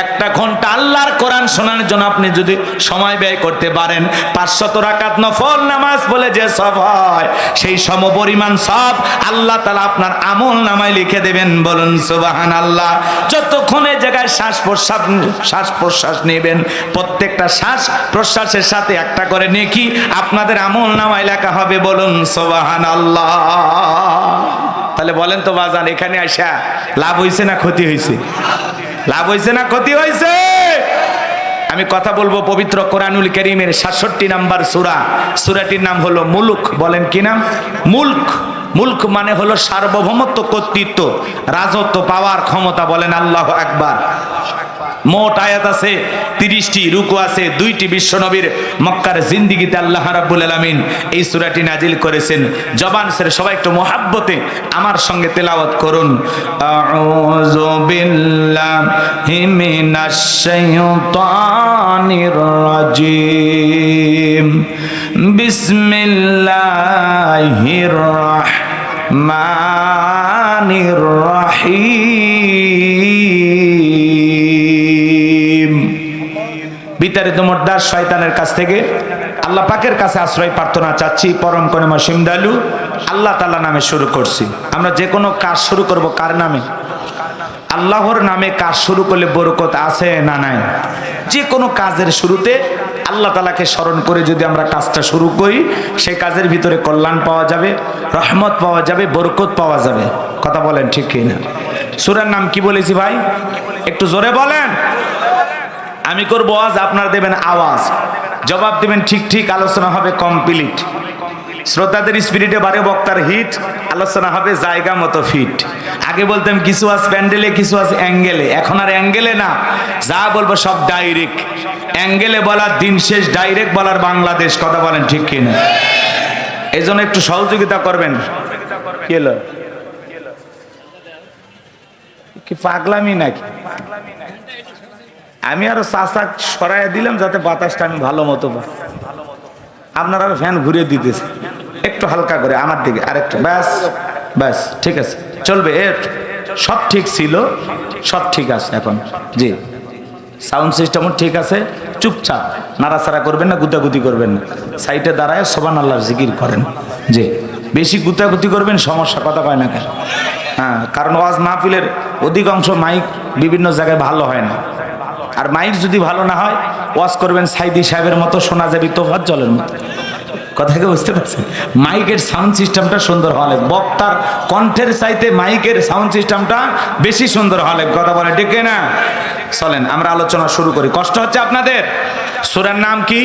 একটা ঘন্টা আল্লাহর কোরআন শোনার জন্য আপনি যদি সময় ব্যয় করতে পারেন, 500 রাকাত নফল নামাজ বলে যে সব হয় সেই সমপরিমাণ সব আল্লাহ তাআলা আপনার আমল নামায় লিখে দেবেন। বলুন সুবহানাল্লাহ। যতক্ষণ এই জায়গায় শ্বাস প্রশ্বাস নেবেন, প্রত্যেকটা শ্বাস প্রশ্বাসের সাথে একটা করে নেকি আপনাদের আমল নামায় লেখা হবে। বলুন সুবহানাল্লাহ। তাহলে বলেন তো বাজান, এখানে আইসা লাভ হইছে না ক্ষতি হইছে? লাভ হইছে না ক্ষতি হইছে? আমি কথা বলবো পবিত্র কোরআনুল কারীমের 66 নাম্বার সূরা। সূরাটির নাম হলো মুলক। বলেন কি নাম? মুলক। মুলক মানে হলো সার্বভৌমত্ব, কর্তৃত্ব, রাজত্ব, পাওয়ার ক্ষমতা। বলেন আল্লাহু আকবার। মোট আয়াত আছে 30টি, রুকু আছে 2টি। বিশ্বনবীর মক্কার জিন্দেগিতে আল্লাহ রাব্বুল আলামিন এই সূরাটি নাজিল করেছেন। জবান ছেড়ে সবাই একটু মোহাব্বতে আমার সঙ্গে তেলাওয়াত করুন। আউযু বিল্লাহি মিনাশ শাইতানির রাজিম। বিসমিল্লাহির রাহমানির রাহিম। বিতাড়িত মোর্দার শয়তানের কাছ থেকে আল্লাহ পাকের কাছে আশ্রয় প্রার্থনা চাচ্ছি। পরম করুণা সিমদালু আল্লাহ তাআলা নামে শুরু করছি। আমরা যে কোনো কাজ শুরু করব কার নামে? আল্লাহর নামে কাজ শুরু করলে বরকত আছে না নাই? যে কোনো কাজের শুরুতে আল্লাহ তাআলাকে স্মরণ করে যদি আমরা কাজটা শুরু করি, সেই কাজের ভিতরে কল্যাণ পাওয়া যাবে, রহমত পাওয়া যাবে, বরকত পাওয়া যাবে। কথা বলেন ঠিক কি না? সূরার নাম কি বলেছি ভাই? একটু জোরে বলেন। আমি করব আওয়াজ, আপনারা দেবেন আওয়াজ, জবাব দিবেন ঠিক ঠিক। আলোচনা হবে কমপ্লিট। শ্রোতাদের স্পিরিটে বাড়ে, বক্তার হিট, আলোচনা হবে জায়গা মতো ফিট। আগে বলতাম কিছু আছে প্যান্ডেলে, কিছু আছে অ্যাঙ্গেলে। এখন আর অ্যাঙ্গেলে না, যা বলবো সব ডাইরেক্ট। অ্যাঙ্গেলে বলার দিন শেষ, ডাইরেক্ট বলার বাংলাদেশ। কথা বলেন ঠিক কিনা? এই জন্য একটু সহযোগিতা করবেন। কি হলো? কি পাগলামি নাকি? আমি আরো চাচা সরাইয়া দিলাম যাতে বাতাসটা আমি ভালো মতো পাই। আপনারা ফ্যান ঘুরিয়ে দিতেছে, একটু হালকা করে আমার দিকে আরেকটু, ব্যাস ব্যাস, ঠিক আছে, চলবে। সব ঠিক ছিল, সব ঠিক আছে এখন। জি, সাউন্ড সিস্টেমও ঠিক আছে। চুপচাপ নাড়াচাড়া করবেন না, গুতাগুতি করবেন না, সাইডে দাঁড়ায় সুবহানাল্লাহর জিকির করেন। জি, বেশি গুতাগুতি করবেন সমস্যা, কথা কয় না কেন? হ্যাঁ, কারণ ওয়াজ মাহফিলের অধিকাংশ মাইক বিভিন্ন জায়গায় ভালো হয় না। আর মাইক যদি ভালো না হয়, ওয়াজ করবেন সাইদি সাহেবের মতো, শোনা যাবে তোফাজ্জলের মতো। কথাকে বুঝতে পারছেন? মাইকের সাউন্ড সিস্টেমটা সুন্দর হলে, বক্তার কণ্ঠের চাইতে মাইকের সাউন্ড সিস্টেমটা বেশি সুন্দর হলে, কথা বলে ঠিক না? চলেন আমরা আলোচনা শুরু করি। কষ্ট হচ্ছে আপনাদের? সূরার নাম কি?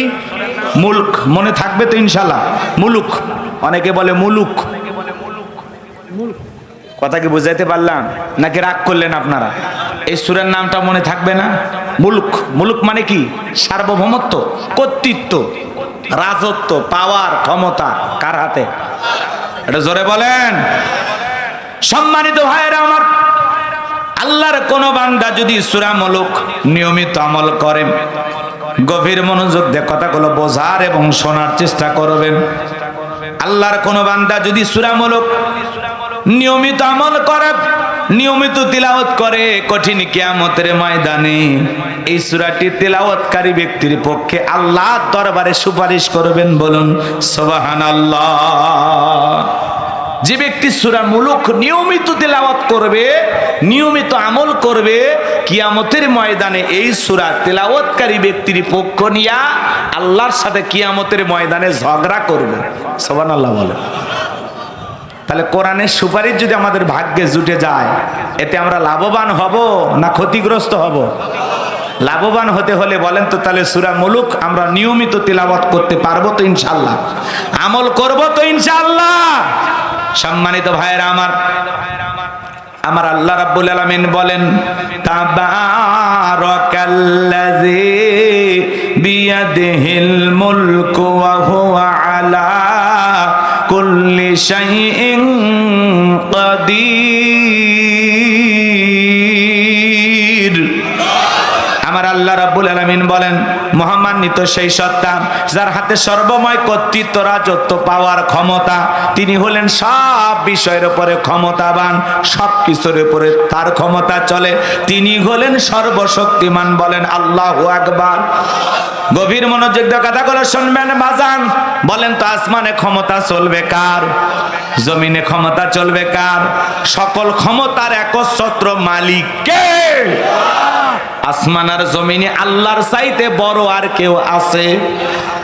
মুলক। মনে থাকবে তো ইনশাআল্লাহ? মুলুক, অনেকে বলে মুলুক। কথা কি বুঝাইতে পারলাম নাকি রাগ করলেন আপনারা? এই সূরার নামটা মনে থাকবে না? মুলক। মুলুক মানে কি? সার্বভৌমত্ব, কর্তৃত্ব, রাজত্ব, পাওয়ার, ক্ষমতা কার হাতে? এটা জোরে বলেন। সম্মানিত ভাইয়েরা আমার, আল্লাহর কোন বান্দা যদি সূরা মুলক নিয়মিত আমল করে, গভীর মনোযোগ দিয়ে কথাগুলো বোঝার এবং শোনার চেষ্টা করবেন। আল্লাহর কোন বান্দা যদি সূরা মুলক নিয়মিত আমল করে, নিয়মিত তিলাওয়াত করে, কঠিন কিয়ামতের ময়দানে এই সূরাটি তিলাওয়াতকারী ব্যক্তির পক্ষে আল্লাহর দরবারে সুপারিশ করবেন। বলুন সুবহানাল্লাহ। যে ব্যক্তি সূরা মুলক নিয়মিত তিলাওয়াত করবে, নিয়মিত আমল করবে, কিয়ামতের ময়দানে এই সূরা তিলাওয়াতকারী ব্যক্তির পক্ষ নিয়া আল্লাহর সাথে কিয়ামতের ময়দানে ঝগড়া করবে। সুবহানাল্লাহ বলে। তাহলে কোরআনের সুপারিশ যদি আমাদের ভাগ্যে জুটে যায়, এতে আমরা লাভবান হব না ক্ষতিগ্রস্ত হব? লাভবান হতে হলে বলেন তো তাহলে সূরা মুলক আমরা নিয়মিত তিলাওয়াত করতে পারবো তো ইনশাআল্লাহ? আমল করব তো ইনশাআল্লাহ? সম্মানিত ভাইয়েরা আমার, আমার আল্লাহ রাব্বুল আলামিন বলেন, তাবারাকাল্লাযী বিয়াদিহিল মুলকু ওয়া হুয়া আলা কুল্লি শাইইন কাদির। আমার আল্লাহ রাব্বুল আলামিন বলেন, মহামান্বিত সেই সত্তা যার হাতে সর্বময় কর্তৃত্ব, রাজত্ব, পাওয়ার, ক্ষমতা। তিনি হলেন সব বিষয়ের উপরে ক্ষমতাবান, সব কিছুর উপরে তার ক্ষমতা চলে। তিনি হলেন সর্বশক্তিমান। বলেন আল্লাহু আকবার। গভীর মনোযোগ দিয়ে কথাগুলো শুনবেন বাজান। বলেন তো আসমানে ক্ষমতা চলবে কার? জমিনে ক্ষমতা চলবে কার? সকল ক্ষমতার একচ্ছত্র মালিক কে? আসমান আর জমিনে আল্লাহর চাইতে বড় আর কেউ আছে?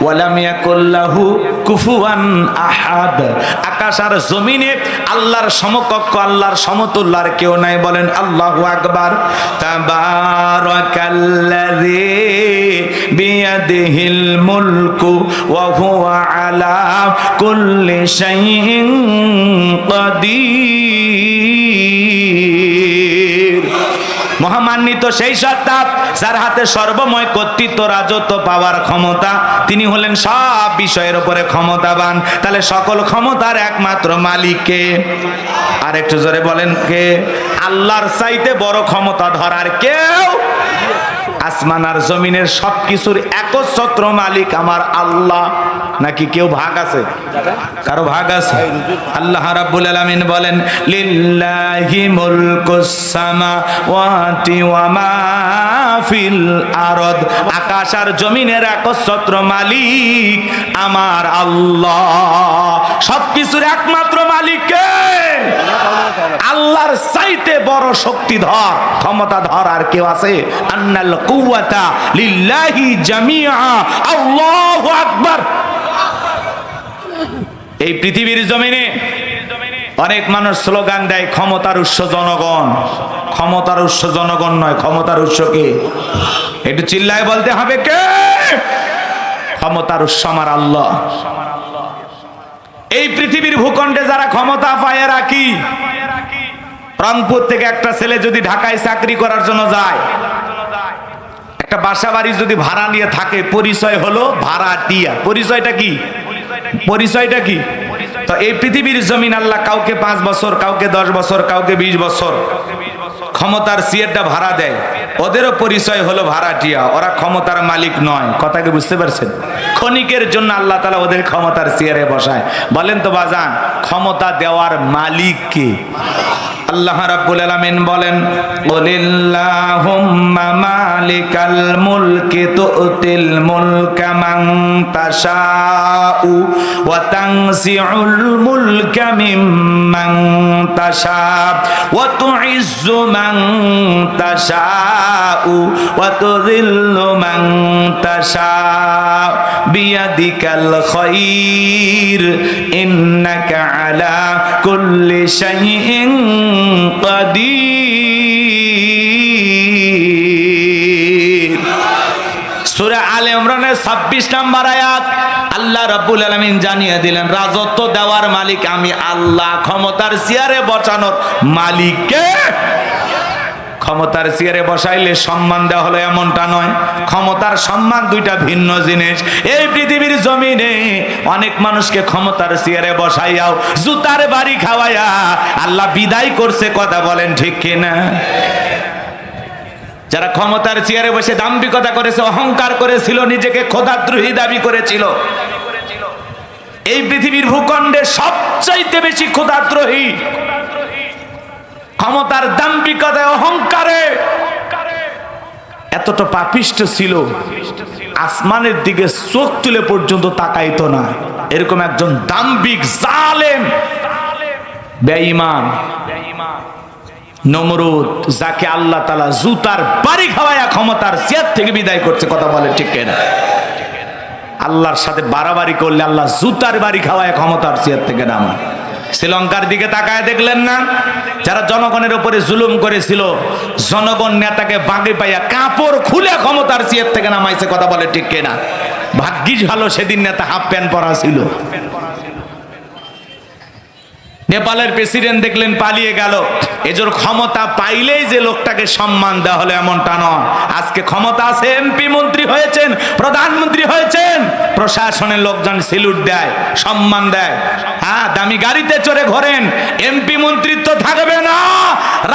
ওয়ালাম ইয়াকুল্লাহু কুফুয়ান আহাদ। আকাশ আর জমিনে আল্লাহর সমকক্ষ, আল্লাহর সমতুল্য আর কেউ নাই। বলেন আল্লাহু আকবার। তাবারাকাল্লাযী বিয়াদিহিল মুলকু ওয়া হুয়া আলা কুল্লি শাইইন কাদির। মহামান্বিত সেই সত্তা যার হাতে সর্বময় কর্তৃত্ব, রাজত্ব, পাওয়ার, ক্ষমতা। তিনি হলেন সব বিষয়ের উপরে ক্ষমতাবান। তাহলে সকল ক্ষমতার একমাত্র মালিক কে? আর একটু জোরে বলেন কে? আল্লাহর চাইতে বড় ক্ষমতা ধরার কেউ? আসমান আর জমিনের সবকিছুর একচ্ছত্র মালিক আমার আল্লাহ। নাকি কেউ ভাগ আছে? কারো ভাগ আছে? আল্লাহ রাব্বুল আলামিন বলেন, লিল্লাহি মুলকুস সামাওয়াতি ওয়া মা ফিল আরদ। আকাশ আর জমিনের একচ্ছত্র মালিক আমার আল্লাহ। সবকিছুর একমাত্র মালিক কে? আল্লাহর চাইতে বড় শক্তিধর, ক্ষমতাধর আর কেউ আছে? আন্নাল কুওয়াতা লিল্লাহি জামিআ। আল্লাহু আকবার। এই পৃথিবীর জমিনে অনেক মানুষ স্লোগান দেয়, ক্ষমতার উৎস জনগণ। ক্ষমতার উৎস জনগণ নয়, ক্ষমতার উৎস কে? একটু চিল্লায় বলতে হবে কে? ক্ষমতার উৎস আমার আল্লাহ। এই পৃথিবীর ভূখণ্ডে যারা ক্ষমতা পায় রাখি, রংপুর থেকে একটা ছেলে যদি ঢাকায় চাকরি করার জন্য যায়, একটা বাসা বাড়ি যদি ভাড়া নিয়ে থাকে, পরিচয় হলো ভাড়াটিয়া। পরিচয়টা কি? পরিচয়টা কি? তো এই পৃথিবীর জমিন আল্লাহ কাউকে 5 বছর, কাউকে 10 বছর, কাউকে 20 বছর ক্ষমতার সিয়ারটা ভাড়া দেয়। ওদেরও পরিচয় হলো ভাড়াটিয়া, ওরা ক্ষমতার মালিক নয়। কথাকে বুঝতে পারছেন? ক্ষণিকের জন্য আল্লাহ তাআলা ওদের ক্ষমতার সিয়ারে বসায়। বলেন তো বাজান, ক্ষমতা দেওয়ার মালিক কে? আল্লাহ রাব্বুল আলামিন বলেন, কুলিল্লাহুম্মা মালিকাল মুলকি তুতিল মুলকা মান তাশাউ ওয়া তানজিউল মুলকা মিম্মান তাশা ওয়া তুইজ্জু মান তাশাউ ওয়া তুযিল্লু মান তাশা বিয়াদিকাল খায়র ইন্নাকা আলা কুল্লি শাইইন কাদির। সূরা আলে ইমরানের 26 নম্বর আয়াত আল্লাহ রাব্বুল আলামিন জানিয়ে দিলেন, রাজত্ব দেওয়ার মালিক আমি আল্লাহ, ক্ষমতার চেয়ারে বসানোর মালিক কে? ক্ষমতার চেয়ারে বসাইলে সম্মান দেওয়া হলো এমনটা নয়। ক্ষমতার সম্মান দুইটা ভিন্ন জিনিস। এই পৃথিবীর জমিনে অনেক মানুষকে ক্ষমতার চেয়ারে বসাইয়াও জুতার বাড়ি খাওয়াইয়া আল্লাহ বিদায় করছে, কথা বলেন ঠিক কিনা? যারা ক্ষমতার চেয়ারে বসে দাম্ভিকতা করেছে, অহংকার করেছিল, নিজেকে খোদাদ্রোহী দাবি করেছিল, এই পৃথিবীর ভূখণ্ডে সবচাইতে বেশি খোদাদ্রোহী, ক্ষমতার দাম্ভিকতায় অহংকারে এতটা পাপিষ্ট ছিল, আসমানের দিকে চোখ তুলে পর্যন্ত তাকাইতো না। এরকম একজন দাম্ভিক, জালেম, বেঈমান নমরুদ, যাকে আল্লাহ তাআলা জুতার বাড়ি খাওয়ায়া ক্ষমতার চেয়ার থেকে বিদায় করছে, কথা বলে ঠিক কিনা? আল্লাহর সাথে বাড়াবাড়ি করলে আল্লাহ জুতার বাড়ি খাওয়ায়া ক্ষমতার চেয়ার থেকে নামায়। শ্রীলঙ্কার দিকে তাকায় দেখলেন না, যারা জনগণের উপরে জুলুম করেছিল, জনগণ নেতাকে বাগে পাইয়া কাপড় খুলে ক্ষমতার চেয়ার থেকে নামাইছে, কথা বলে ঠিক কিনা? ভাগ্যিস ভালো সেদিন নেতা হাফ প্যান্ট পরা ছিল। নেপালের প্রেসিডেন্ট দেখলেন পালিয়ে গেল, এজোর ক্ষমতা পাইলেই যে লোকটাকে সম্মান দেওয়া হলো এমনটা নয়। আজকে ক্ষমতা আছে, এমপি মন্ত্রী হয়েছেন, প্রধানমন্ত্রী হয়েছেন, প্রশাসনের লোকজন স্যালুট দেয়, সম্মান দেয়। হ্যাঁ, দামি গাড়িতে চড়ে ঘোরেন, এমপি মন্ত্রিত্ব থাকবে না,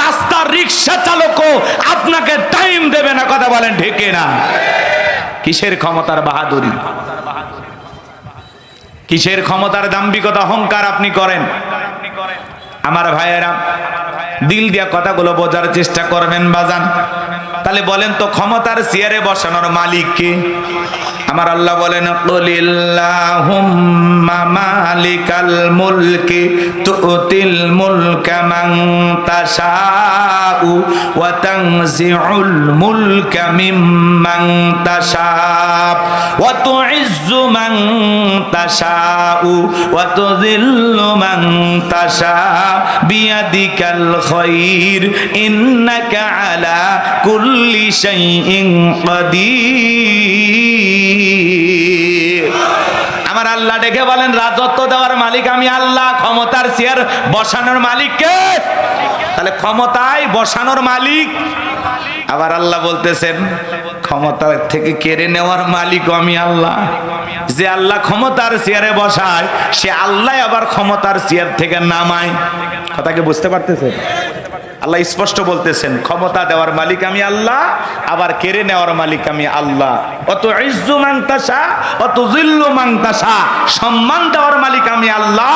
রাস্তার রিক্সা চালকও আপনাকে টাইম দেবে না, কথা বলেন ঠিক না? কিসের ক্ষমতার বাহাদুরি, কিসের ক্ষমতার দাম্ভিকতা, অহংকার আপনি করেন? আমার ভাইয়েরা, দিল দিয়া কথাগুলো বোঝার চেষ্টা করবেন বাজান। তাহলে বলেন তো, ক্ষমতার চেয়ারে বসানোর মালিক কে? আমার আল্লাহ বলেন, কুলিল্লাহুম্মা মালিকাল মুলকি তুতিল মুলকা মান তাশাউ ওয়া তানজিউল মুলকা মিম্মান তাশা ওয়া তুইজ্জু মান তাশাউ ওয়া তুযিল্লু মান তাশা বিয়াদিকাল খায়র ইন্নাকা আলা কুল্লি শাইইন কাদির। আমার আল্লাহ ডেকে বলেন, রাজত্ব দেওয়ার মালিক আমি আল্লাহ, ক্ষমতার চেয়ার বসানোর মালিক কে? তাহলে ক্ষমতায় বসানোর মালিক। আবার আল্লাহ বলতেছেন, ক্ষমতা থেকে কেড়ে নেওয়ার মালিক আমি আল্লাহ। যে আল্লাহ ক্ষমতার চেয়ারে বসায়, সে আল্লাহ আবার ক্ষমতার চেয়ার থেকে নামায়। কথা কি বুঝতে পারতেছেন? আল্লাহ স্পষ্ট বলতেছেন, ক্ষমতা দেওয়ার মালিক আমি আল্লাহ, আবার কেড়ে নেওয়ার মালিক আমি আল্লাহ। অত ইজ্জু মান তাশা অত জিল্লু মান তাশা, সম্মান দেওয়ার মালিক আমি আল্লাহ,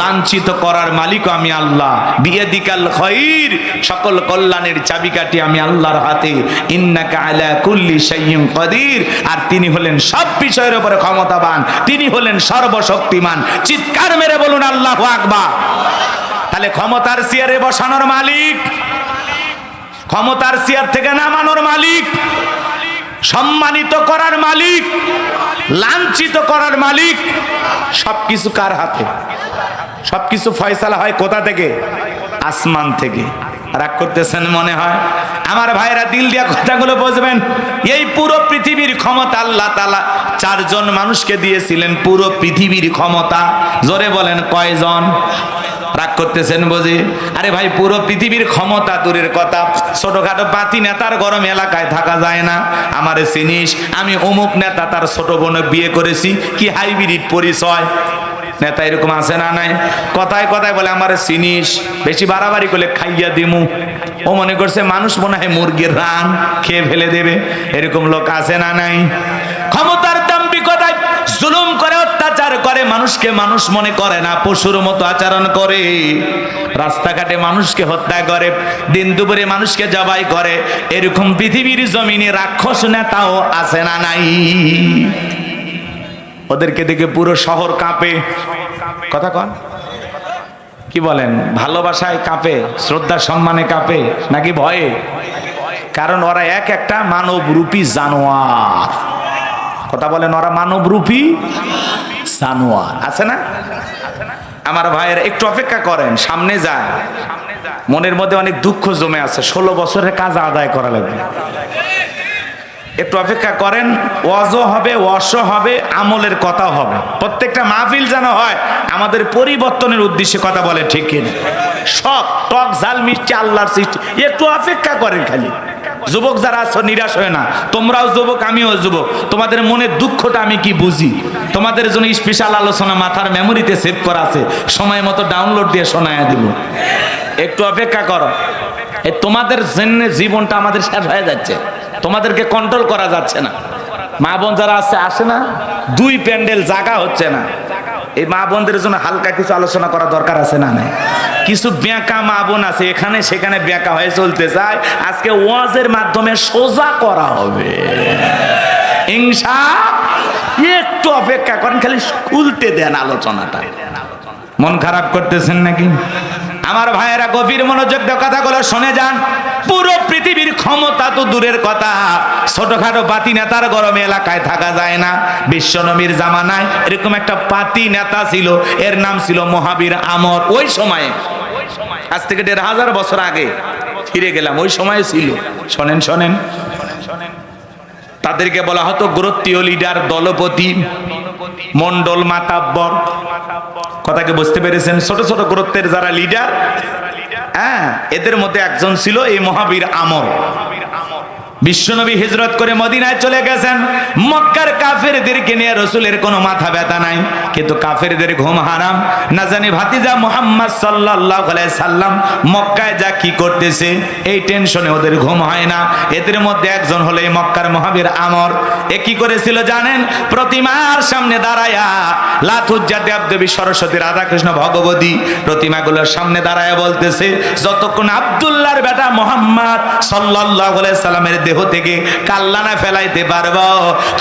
লাঞ্ছিত করার মালিক আমি আল্লাহ। বিয়াদিকাল খায়র, সকল কল্যাণের চাবিকাঠি আমি আল্লাহর হাতে। ইন্নাকা আলা কুল্লি শাইইন কাদির, আর তিনি হলেন সব বিষয়ের উপরে ক্ষমতাবান, তিনি হলেন সর্বশক্তিমান। চিৎকার মেরে বলুন আল্লাহু আকবার। তাহলে ক্ষমতার চেয়ারে বসানোর মালিক, ক্ষমতার চেয়ার থেকে নামানোর মালিক, সম্মানিত করার মালিক, লাঞ্ছিত করার মালিক, সবকিছু কার হাতে? সবকিছু ফয়সালা হয় কোথা থেকে? আসমান থেকে। রাগ করতেছেন মনে হয়? আমার ভাইরা, দিল দিয়া কথাগুলো বুঝবেন। এই পুরো পৃথিবীর ক্ষমতা আল্লাহ তাআলা চারজন মানুষকে দিয়েছিলেন, পুরো পৃথিবীর ক্ষমতা। জোরে বলেন, কয়জন? রাগ করতেছেন বুঝি? আরে ভাই, পুরো পৃথিবীর ক্ষমতা দূরের কথা, ছোটখাটো পাতি নেতার গরম এলাকায় থাকা যায় না। আমারে চিনিস, আমি অমুক নেতা, তার ছোট বোনে বিয়ে করেছি, কি হাইব্রিড পরিচয়। নেতা এরকম আছে না নাই? কথায় কথায় বলে আমারে চিনিস, বেশি বাড়াবাড়ি করলে খাইয়া দিমু। ও মনে করছে মানুষ মনে হয় মুরগির রান খেয়ে ফেলে দেবে, এরকম লোক আছে না নাই? ক্ষমতার দাম্ভিকতায় জুলুম করে, অত্যাচার অহংকার করে, মানুষকে মানুষ মনে করে না, পশুর মতো আচরণ করে, রাস্তাঘাটে মানুষকে হত্যা করে, দিন দুপুরে মানুষকে জবাই করে। এরকম পৃথিবীর জমিনে রাক্ষস নেতাও আছে না নাই? ওদেরকে দেখে পুরো শহর কাঁপে। কথা কন, কি বলেন? ভালোবাসায় কাঁপে, শ্রদ্ধা সম্মানে কাঁপে, নাকি ভয়ে? কারণ ওরা এক একটা মানবরূপী জানোয়ার। কথা বলেন, ওরা মানবরূপী জানোয়ার, আছে না? আমার ভাইয়ের একটু অপেক্ষা করেন, সামনে যায়। মনের মধ্যে অনেক দুঃখ জমে আছে, 16 বছরের কাজ আদায় করা লাগবে। একটু অপেক্ষা করেন, ওয়াজও হবে, ওয়াশও হবে, আমলের কথা হবে। প্রত্যেকটা মাহফিল যেন হয় আমাদের পরিবর্তনের উদ্দেশ্যে কথা বলে, ঠিক কিনা? সব টক ঝাল মিষ্টি আল্লাহর সৃষ্টি। একটু অপেক্ষা করেন খালি। যুবক যারা আছো নিরাশ হয় না, তোমরাও যুবক, আমিও যুবক। তোমাদের মনের দুঃখটা আমি কি বুঝি। তোমাদের জন্য স্পেশাল আলোচনা মাথার মেমোরিতে সেভ করা আছে, সময় মতো ডাউনলোড দিয়ে শোনায়া দিব। একটু অপেক্ষা করো। তোমাদের জন্য জীবনটা আমাদের শেষ হয়ে যাচ্ছে, তোমাদেরকে কন্ট্রোল করা যাচ্ছে না। মা বোন যারা আছে, আসে না, 2 প্যান্ডেল জায়গা হচ্ছে না। এই মা বোনদের জন্য হালকা কিছু আলোচনা করা দরকার আছে না? নাই? কিছু বেঁকা মা বোন আছে, এখানে সেখানে বেঁকা হয়ে চলতে চায়। আজকে ওয়াজের মাধ্যমে সোজা করা হবে ইনশাআল্লাহ। একটু অপেক্ষা করেন, খালি খুলতে দেন আলোচনাটা। মন খারাপ করতেছেন নাকি? আমার ভাইয়েরা গভীর মনোযোগ দিয়ে কথাগুলো শুনে যান। পুরো পৃথিবীর ক্ষমতা তো দূরের কথা, ছোটখাটো পাতি নেতার গরমে এলাকায় থাকা যায় না। বিশ্বনবীর জামানায় এরকম একটা পাতি নেতা ছিল, এর নাম ছিল মহাবীর আমর। ওই সময়ে, আজ থেকে 1500 বছর আগে ফিরে গেলাম, ওই সময়ে ছিল। শোনেন শোনেন, তাদেরকে বলা হতো গোত্রীয় লিডার, দলপতি, মন্ডল, মাতাব্বর। কথাকে বুঝতে পেরেছেন? ছোট ছোট গোত্রের যারা লিডার, হ্যাঁ, এদের মধ্যে একজন ছিল এই মহাবীর আমর। বিশ্বনবী হিজরত করে মদিনায় চলে গেছেন। মক্কার কাফেরদেরকে নিয়ে রাসূলের কোনো মাথা ব্যথা নাই, কিন্তু কাফেরদের ঘুম হারাম। না জানি ভাতিজা মুহাম্মদ সাল্লাল্লাহু আলাইহি সাল্লাম মক্কায় যা কি করতেছে, এই টেনশনে ওদের ঘুম হয় না। এদের মধ্যে একজন হলো এই মক্কার মহাবীর আমর। এ কি করেছিল জানেন? প্রতিমার সামনে দাঁড়ায়া, লাথুজ্জা দেবদেবী, সরস্বতী, রাধাকৃষ্ণ, ভগবতী প্রতিমাগুলোর সামনে দাঁড়ায়া বলতেছে, যতক্ষণ আব্দুল্লাহর বেটা মুহাম্মদ সাল্লাল্লাহু আলাইহি সাল্লামের দেহ থেকে কাল্লানা ফেলাইতে পারবো,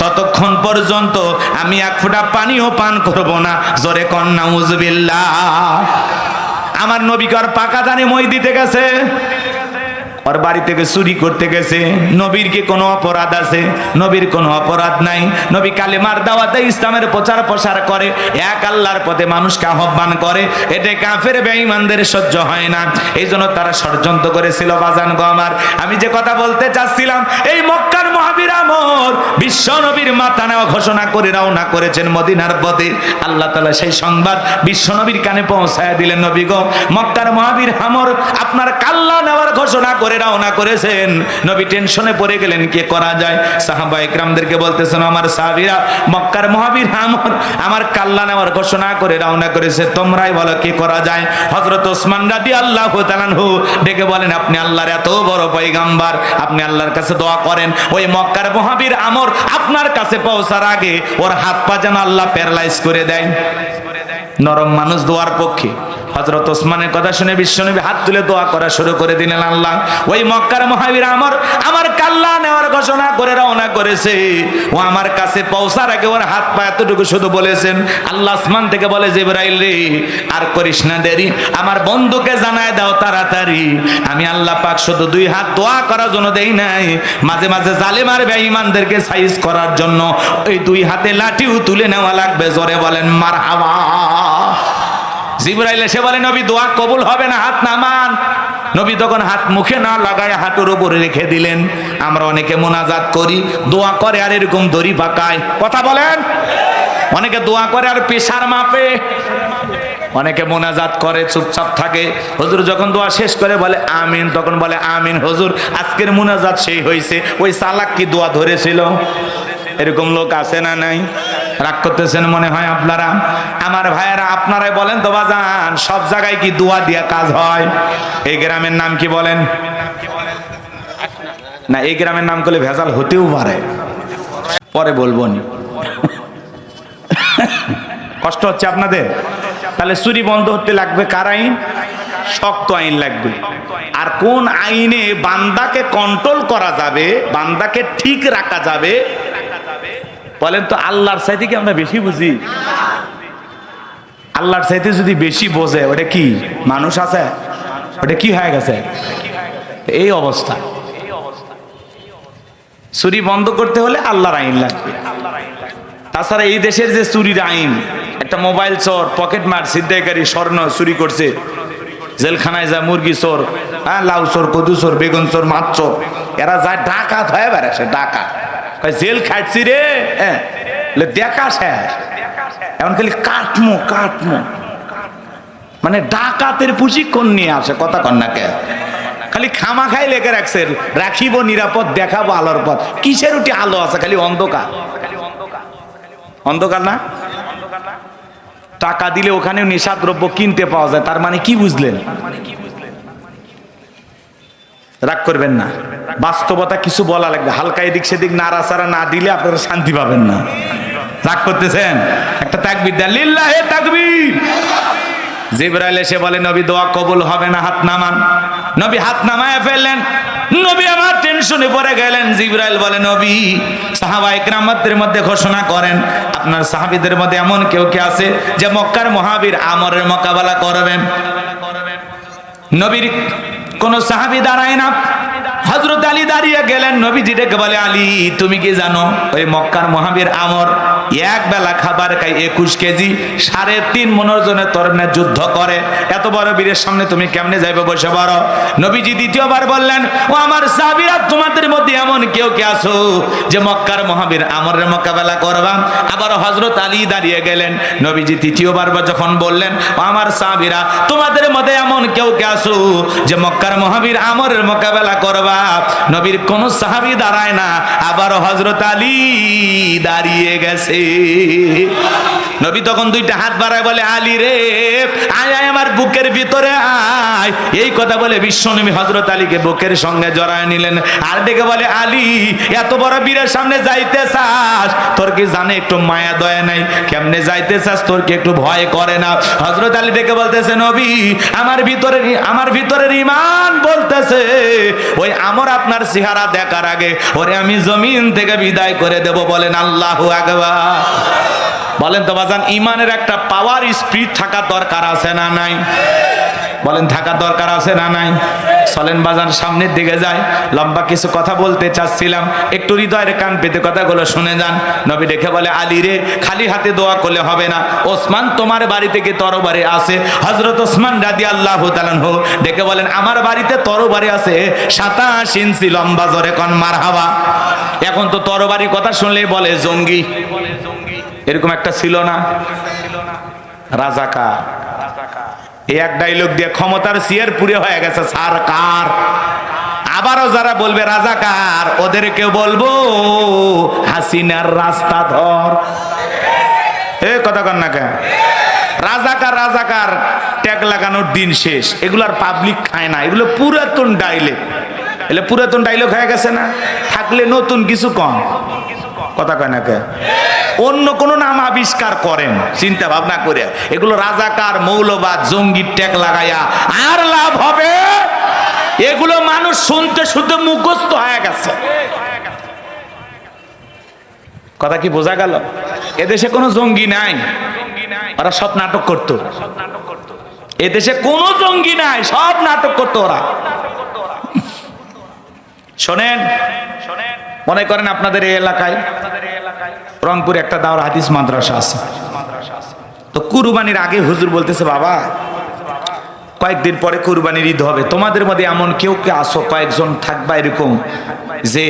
ততক্ষণ পর্যন্ত আমি এক ফোঁটা পানিও পান করব না। জোরে কন নাউজুবিল্লাহ। আমার নবী কার পাকা দানে মই দিতে গেছে, ওর বাড়ি থেকে চুরি করতে গেছে। নবীর কি কোনো অপরাধ আছে? নবীর কোনো অপরাধ নাই। নবী কালেমার দাওয়াতে ইসলামের প্রচার প্রসার করে, এক আল্লাহর পথে মানুষকে আহ্বান করে। এটা কাফের বেঈমানদের সহ্য হয় না, এই জন্য তারা ষড়যন্ত্র করেছিল। বাজান গো আমার, আমি যে কথা বলতে চাচ্ছিলাম, এই মক্কার মহাবীর আমর বিশ্ব নবীর মাথা নেওয়া ঘোষণা করে রওনা করেছেন মদিনার পথে। আল্লাহ তাআলা সেই সংবাদ বিশ্ব নবীর কানে পৌঁছায় দিলেন, নবী গো, মক্কার মহাবীর আমর আপনার কাল্লা নেওয়ার ঘোষণা করে রওনা করেছেন। নবী টেনশনে পড়ে গেলেন, কি করা যায়? সাহাবা ইকরামদেরকে বলতেছেন, আমার সাহাবীরা, মক্কার মহাবীর আমর আমার কাল্লা নেওয়ার ঘোষণা করে রওনা করেছে, তোমরাই বলো কি করা যায়? হযরত ওসমান রাদিয়াল্লাহু তাআলা আনহু ডেকে বলেন, আপনি আল্লাহর এত বড় পয়গম্বর, আপনি আল্লাহর কাছে দোয়া করেন, ওই মক্কার মহাবীর আমর আপনার কাছে পৌঁছার আগে ওর হাত পা যেন আল্লাহ প্যারালাইজ করে দেয়। নরম মানুষ দোয়ার পক্ষে। হযরত ওসমানের কথা শুনে বিশ্বনবী হাত তুলে দোয়া করা শুরু করে দিলেন, আল্লাহ, ওই মক্কার মহাবীর আমর আমার কাল্লা নেওয়ার ঘোষণা করে রওনা করেছে, ও আমার কাছে পৌঁছার আগে ওর হাত পা এতটুকু শুধু বলেছেন। আল্লাহ আসমান থেকে বলে, জিবরাইল রে, আর করিস না দেরি, আমার বন্ধুকে জানায় দাও তাড়াতাড়ি। আমি আল্লাহ পাক শুধু 2 হাত দোয়া করার জন্য দেই নাই, মাঝে মাঝে জালেম আর বেঈমানদেরকে সাইজ করার জন্য ওই 2 হাতে লাঠিও তুলে নেওয়া লাগবে। জোরে বলেন মারহাবা। জিবরাইল এসে বলে, নবী দোয়া কবুল হবে না, হাত নামান। নবী তখন হাত মুখে না লাগায় হাঁটুর উপরে রেখে দিলেন। আমরা অনেকে মোনাজাত করি, দোয়া করে আর এরকম দড়ি পাকায়। কথা বলেন। অনেকে দোয়া করে আর প্রেসার মাপে, অনেকে মোনাজাত করে চুপচাপ থাকে। হুজুর যখন দোয়া শেষ করে বলে আমিন, তখন বলে আমিন হুজুর, আজকের মোনাজাত সেই হয়েছে, ওই চালাক কি দোয়া ধরেছিল। এরকম লোক আছে না নাই? রাগ করতেছেন মনে হয় আপনারা। আমার ভাইয়েরা, আপনারাই বলেন তো বাজান, সব জায়গায় কি দোয়া দিয়া কাজ হয়? এই গ্রামের নাম কি বলেন? না, এই গ্রামের নাম করলে ভেজাল হতেও পারে, পরে বলবো নি। কষ্ট হচ্ছে আপনাদের? তাহলে চুরি বন্ধ হতে লাগবে কার আইন? শক্ত আইন লাগবে। আর কোন আইনে বান্দাকে কন্ট্রোল করা যাবে, বান্দাকে ঠিক রাখা যাবে? বলেন তো, আল্লাহর চাইতে কি আমরা বেশি বুঝি? আল্লাহর চাইতে যদি বেশি বোঝে, ওটা কি মানুষ আছে? ওটা কি হয়ে গেছে? এই অবস্থা। চুরি বন্ধ করতে হলে আল্লাহর আইন লাগবে। তাছাড়া এই দেশের যে চুরির আইন, একটা মোবাইল চোর, পকেট মার, ছিনতাইকারী, স্বর্ণ চুরি করছে, জেলখানায় যায়। মুরগি চোর, হ্যাঁ, লাউ চোর, কদু চোর, বেগুন চোর, মাছ চোর, এরা যায় ডাকাত হয়ে বেড়াছে। ডাকাত জেল খাটছি রে, হ্যাঁ, দেখা শেষ। এখন খালি কাটমো কাটমো, মানে ডাকাতের প্রশিক্ষণ নিয়ে আসে। কথা কন্যাকে খালি খামা খাই লেগে রাখছে, রাখিব নিরাপদ, দেখাবো আলোর পথ। কিসের উঠে আলো আছে? খালি অন্ধকার। অন্ধকার না? টাকা দিলে ওখানেও নেশাদ্রব্য কিনতে পাওয়া যায়। তার মানে কি বুঝলেন? রাগ করবেন না, বাস্তবতা কিছু বলা লাগবে। হালকা এদিক সেদিক নাড়াচাড়া না দিলে আপনারা শান্তি পাবেন না। রাগ করতেছেন? একটা তাকবীর দেন, লিল্লাহে তাকবীর। জিবরাইল এসে বলে, নবী দোয়া কবুল হবে না, হাত নামান। নবী হাত নামায় ফেললেন। নবী আমার টেনশনে পড়ে গেলেন। জিবরাইল বলে, নবী, সাহাবায়ে কেরামদের মধ্যে ঘোষণা করেন, আপনার সাহাবীদের মধ্যে এমন কেউ কে আছে যে মক্কার মহাবীর আমরের মোকাবেলা করবেন? নবীর কোন সাহাবী দাঁড়ায় না। হযরত আলী দাঁড়িয়ে গেলেন। নবীজি ডেকে বলে, আলী, তুমি কি জানো ওই মক্কার মহাবীর আমর এক বেলা খাবার খায় 21 কেজি, 3.5 মণ ওজনের তরবারি যুদ্ধ করে। এত বড় বীরের সামনে তুমি কেমনে যাইবে? বসে বড়। নবীজি দ্বিতীয়বার বললেন, ও আমার সাহাবীরা, তোমাদের মধ্যে এমন কেউ কে আছো যে মক্কার মহাবীর আমরের মোকাবেলা করবা? আবার হযরত আলী দাঁড়িয়ে গেলেন। নবীজি তৃতীয়বার যখন বললেন, ও আমার সাহাবীরা, তোমাদের মধ্যে এমন কেউ কে আছো যে মক্কার মহাবীর আমরের মোকাবেলা করবা? নবীর কোন সাহাবী দাঁড়ায় না। আবার হযরত আলী দাঁড়িয়ে গেছে। নবী তখন দুইটা হাত বাড়ায় বলে, আলী রে, আয় আয় আমার বুকের ভিতরে আয়। এই কথা বলে বিশ্বনবী হযরত আলীকে বুকের সঙ্গে জড়ায় নিলেন। আর ডেকে বলে, আলী, এত বড় বীরের সামনে যাইতে চাস? তোর কি জানে একটু মায়া দয়া নাই? কেমনে যাইতে চাস? তোর কি একটু ভয় করে না? হযরত আলী ডেকে বলতেছে, নবী, আমার ভিতরের ঈমান বলতেছে ওই আমর আপনার চেহারা দেখার আগে ওরে আমি জমিন থেকে বিদায় করে দেব। বলেন আল্লাহু আকবার। বলেন তো বাজান, ঈমানের একটা পাওয়ার, স্পিড থাকা দরকার আছে না নাই? বলেন, থাকা দরকার আছে না নাই? চলেন বাজান, সামনের দিকে যাই। লম্বা কিছু কথা বলতে চাচ্ছিলাম, একটু হৃদয়ের কান পেতে কথাগুলো শুনে যান। নবী দেখে বলে, আলী রে, খালি হাতে দোয়া করলে হবে না। ওসমান, তোমার বাড়ি থেকে তরবারি আছে। হযরত ওসমান রাদিয়াল্লাহু তাআলা আনহু দেখে বলেন, আমার বাড়িতে তরবারি আছে 27 ইঞ্চি লম্বা। জোরে কোন মারহাবা। এখন তো তরবারির কথা শুনলে বলে জঙ্গি। এরকম একটা ছিল না, রাজাকার। এই এক ডায়লগ দিয়ে ক্ষমতার চেয়ার পুরে হয়ে গেছে সরকার। আবারও যারা বলবে রাজাকার, ওদেরকে বলবো হাসিনার রাস্তা ধর। এ কথা কন না কেন? রাজাকার রাজাকার ট্যাগ লাগানোর দিন শেষ। এগুলার পাবলিক খায় না, এগুলো পুরাতন ডায়লগ। এলে পুরাতন ডায়লগ হয়ে গেছে না, থাকলে নতুন কিছু কম। কথা কয় না কে? অন্য কোন নাম আবিষ্কার করেন চিন্তা ভাবনা করে। এগুলো রাজাকার, মৌলবাদ, জঙ্গির ট্যাগ লাগাইয়া আর লাভ হবে? এগুলো মানুষ শুনতে শুনতে মুখস্থ হয়ে গেছে। কথা কি বোঝা গেল? এদেশে কোনো জঙ্গি নাই, ওরা সব নাটক করতো। এদেশে কোনো জঙ্গি নাই, সব নাটক করতো ওরা। শোনেন, মনে করেন আপনাদের এই এলাকায় রংপুরে একটা দাওরা হাদিস মাদ্রাসা আছে। তো কুরবানির আগে হুজুর বলতেছে, বাবা, কয়েকদিন পরে কুরবানির ঈদ হবে, তোমাদের মধ্যে এমন কেউ কে আসো, কয়েকজন থাকবা এরকম যে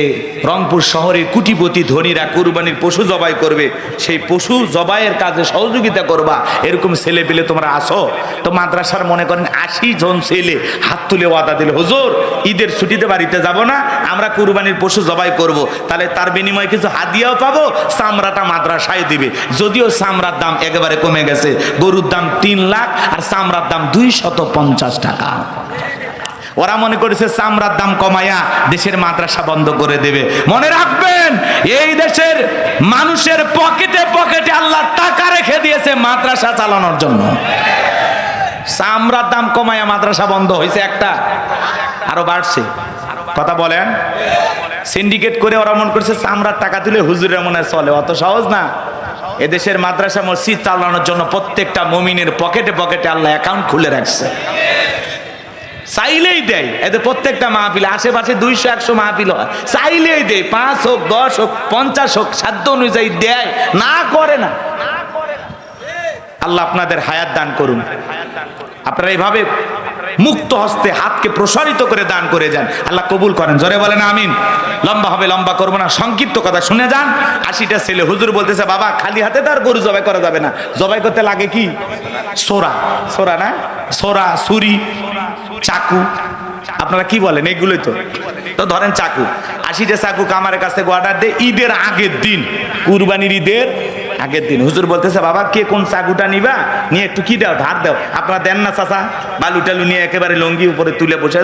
রংপুর শহরের কোটিপতি ধনীরা কুরবানির পশু জবাই করবে, সেই পশু জবাইয়ের কাজে সহযোগিতা করবা, এরকম ছেলে পেলে তোমরা আসো। তো মাদ্রাসার মনে করেন 80 জন ছেলে হাত তুলে ওয়াদা দিল, হুজুর ঈদের ছুটিতে বাড়িতে যাব না, আমরা কুরবানির পশু জবাই করব, তাহলে তার বিনিময়ে কিছু হাদিয়াও পাবো, চামড়াটা মাদ্রাসায় দিবে। যদিও চামড়ার দাম একেবারে কমে গেছে, গরুর দাম 3 লাখ আর চামড়ার দাম 250 টাকা। ওরা মনে করেছে চামড়ার দাম কমায়া দেশের মাদ্রাসা বন্ধ করে দেবে। মনে রাখবেন, এই দেশের মানুষের পকেটে পকেটে আল্লাহ টাকা রেখে দিয়েছে। গেছে মাদ্রাসা চালানোর জন্য। চামড়ার দাম কমায়া মাদ্রাসা বন্ধ হয়েছে একটা, আরো বাড়ছে। কথা বলেন, সিন্ডিকেট করে ওরা মনে করছে চামড়ার টাকা তুলে হুজুরের মনে চলে, অত সহজ না। এদেশের মাদ্রাসা মসজিদ চালানোর জন্য প্রত্যেকটা মুমিনের পকেটে পকেটে আল্লাহ অ্যাকাউন্ট খুলে রাখছে, চাইলেই দেয়। এদের প্রত্যেকটা মাহফিলে আশেপাশে 200-100 মাহফিল হয়, চাইলেই দেয়, 5 হোক 10 হোক 50 হোক, সাধ্য অনুযায়ী দেয়, না করে না। আল্লাহ আপনাদের হায়াত দান করুন। আপনারা এইভাবে মুক্ত হস্তে হাতকে প্রসারিত করে দান করে যান, আল্লাহ কবুল করেন। জোরে বলেন আমিন। লম্বা হবে, লম্বা করবো না, সংক্ষিপ্ত কথা শুনে যান। 80টা ছেলে হুজুর বলতেছে, বাবা খালি হাতে তার গরু জবাই করা যাবে না, জবাই করতে লাগে কি? সোরা, সোরা না, সোরা, ছুরি, চাকু, আপনারা কি বলেন এগুলোই তো। তো ধরেন চাকু, 80টা চাকু কামারের কাছে অর্ডার দেয় ঈদের আগের দিন, কুরবানির ঈদের আগের দিন। হুজুর বলতেছে, বাবা কে কোন চাকুটা নিবা, নিয়ে একটু কি দাও, ধার দাও। আপনারা দেন না চাচা? বালু টালু নিয়ে একেবারে লঙ্গি উপরে তুলে বসে,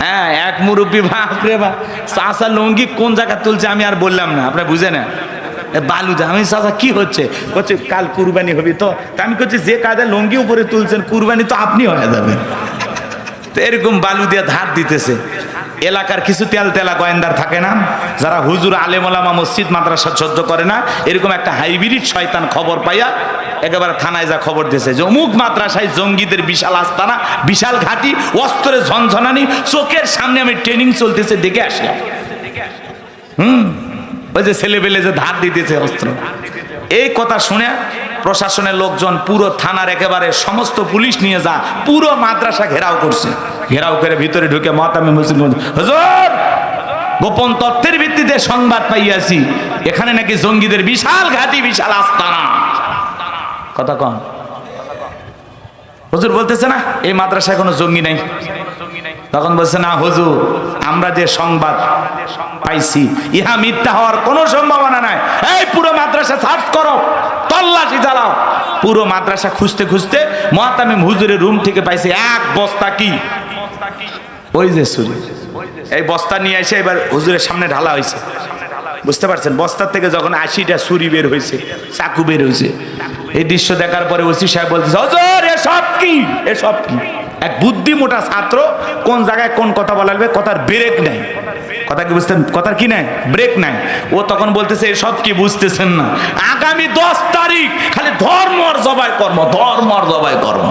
হ্যাঁ এক মুরব্বী, বাপরে বাপ, চাচা লঙ্গি কোন জায়গা তুলছে আমি আর বললাম না, আপনার বুঝে না। বালু দা, আমি চাচা কি হচ্ছে? বলছে কাল কুরবানি হবি তো। আমি করছি যে কাজে লঙ্গি উপরে তুলছেন কুরবানি তো আপনি হয়ে যাবেন। তো এরকম বালু দিয়ে ধার দিতেছে। এলাকার কিছু তেল তেলা গোয়েন্দার থাকে না, যারা হুজুর আলেম ওলামা মসজিদ মাদ্রাসা সহ্য করে না, এরকম একটা হাইব্রিড শয়তান খবর পাইয়া একেবারে থানায় যা খবর দিয়েছে যে অমুক মাদ্রাসায় জঙ্গিদের বিশাল আস্তানা, বিশাল ঘাঁটি, অস্ত্রের ঝনঝনানি, চোখের সামনে আমি ট্রেনিং চলতেছে দেখে আসলাম। ওই যে ছেলেবেলে যে ধার দিতেছে অস্ত্র, এই কথা শুনে প্রশাসনের লোকজন পুরো থানার একেবারে সমস্ত পুলিশ নিয়ে যা পুরো মাদ্রাসা ঘেরাও করছে। ঘেরাও করে ভিতরে ঢুকে মুহতামিম হোসেন, হুজুর গোপন তথ্যের ভিত্তিতে সংবাদ পাইয়াছি এখানে নাকি জঙ্গিদের বিশাল ঘাঁটি, বিশাল আস্তানা। কথা কম। হুজুর বলতেছে না এই মাদ্রাসায় কোনো জঙ্গি নাই। তখন বলছে, না হুজুর আমরা যে সংবাদ পাইছি ইহা মিথ্যা হওয়ার কোনো সম্ভাবনা নাই। এই পুরো মাদ্রাসা সার্চ করো, তল্লাশি চালাও। পুরো মাদ্রাসা খুঁজতে খুঁজতে মুহতামিম হুজুরের রুম থেকে পাইছে এক বস্তা কি, ওই যে ছুরি। এই বস্তা নিয়ে এসে এবার হুজুরের সামনে ঢালা হয়েছে। বুঝতে পারছেন, বস্তার থেকে যখন 80টা ছুরি বের হয়েছে, চাকু বের হয়েছে। এই দৃশ্য দেখার পরে ওসি সাহেব বলতেছে, হুজুর এসব কি, এসব কি? এক বুদ্ধিমোটা ছাত্র কোন জায়গায় কোন কথা বলা লাগবে, কথার ব্রেক নাই। কথা কি বুঝতেন? কথার কি নাই, ব্রেক নাই। ও তখন বলতেছে এসব কি বুঝতেছেন না, আগামী 10 তারিখ খালি ধর্ম আর জবাই কর্ম, ধর্ম আর জবাই কর্ম,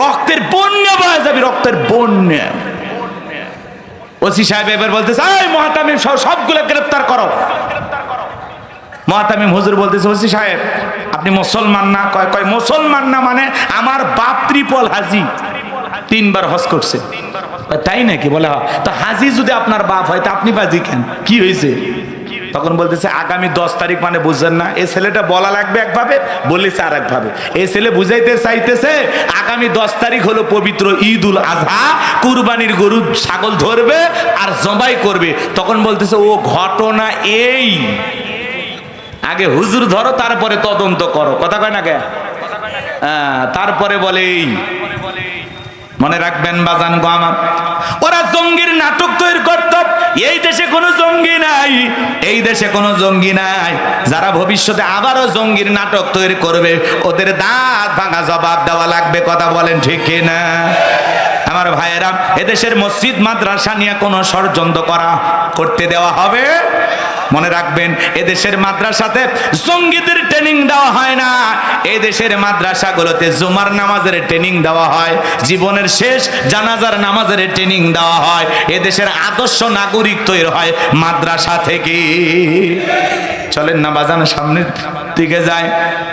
রক্তের বন্যা বয়ে যাবে, রক্তের বন্যা। ওসি সাহেব এবার বলতেছে, এই মুহতামিম সবগুলো গ্রেফতার করো। মুহতামিম হুজুর বলতেছে, ওসি সাহেব আপনি মুসলমান না? কয় মুসলমান না মানে আমার বাপ ত্রিপল হাজি, 3 বার হজ করছে। তাই নাকি? বলে তো হাজি যদি আপনার বাপ হয় তা আপনি বাজি কেন, কি হয়েছে? তখন বলতেছে আগামী 10 তারিখ মানে বুঝছেন না? এই ছেলেটা বলা লাগবে একভাবে, বলেছে আর একভাবে। এই ছেলে বুঝাইতে চাইতেছে আগামী 10 তারিখ হলো পবিত্র ঈদ উল আজহা, কুরবানির গরু ছাগল ধরবে আর জবাই করবে। তখন বলতেছে ও ঘটনা এই, আগে হুজুর ধরো তারপরে তদন্ত করো। কথা কয় না কে? তারপরে বলে এই। মনে রাখবেন বাজান গো আমার, ওরা জঙ্গির নাটক তৈরি করত। এই দেশে কোনো জঙ্গি নাই, এই দেশে কোনো জঙ্গি নাই। যারা ভবিষ্যতে আবারও জঙ্গির নাটক তৈরি করবে ওদের দাঁত ভাঙা জবাব দেওয়া লাগবে। কথা বলেন ঠিক কিনা? আমার ভাইয়েরা, এদেশের মসজিদ মাদ্রাসা নিয়ে কোনো ষড়যন্ত্র করতে দেওয়া হবে? মনে রাখবেন এদেশের মাদ্রাসাতে জঙ্গিদের ট্রেনিং দেওয়া হয় না, এদেশের মাদ্রাসাগুলোতে জুমার নামাজের ট্রেনিং দেওয়া হয়, জীবনের শেষ জানাজার নামাজের ট্রেনিং দেওয়া হয়। এদেশের আদর্শ নাগরিক তৈরি হয় মাদ্রাসা থেকে। চলেন না বাজানের সামনের দিকে যায়।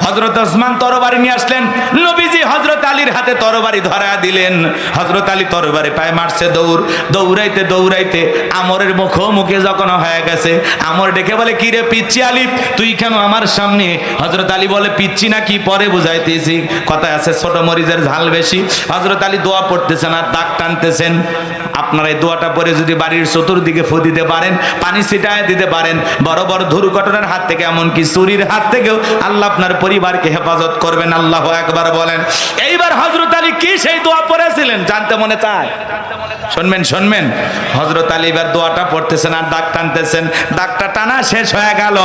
হযরত ওসমান তরবারি নিয়ে আসলেন, নবীজি হযরত আলীর হাতে তরবারি ধরা দিলেন। হযরত আলী তরবারি পায়ে মারছে দৌড়, দৌড়াইতে দৌড়াইতে আমরের মুখোমুখি যখন হয়ে গেছে, আমর ডেকে বলে, কি রে পিচ্চি আলী তুই কেন আমার সামনে? হযরত আলী বলে, পিচ্চি না কি পরে বুঝাইতেছি, কথায় আছে ছোট মরিচের ঝাল বেশি। হযরত আলী দোয়া পড়তেছেন আর দাগ টানতেছেন। আপনারা এই দোয়াটা পরে যদি বাড়ির চতুর্দিকে ফু দিতে পারেন, পানি ছিটায় দিতে পারেন, বড় বড় দুর্ঘটনার হাত থেকে, এমনকি চুরির হাত থেকে থেকেও আল্লাহ আপনার পরিবারকে হেফাজত করবেন। আল্লাহু আকবার বলেন। এইবার হযরত আলী কি সেই দোয়া পড়েছিলেন জানতে মনে চায়? শুনবেন। হযরত আলী এবার দোয়াটা পড়তেছেন আর দাগ টানতেছেন। দাগটা টানা শেষ হয়ে গেল,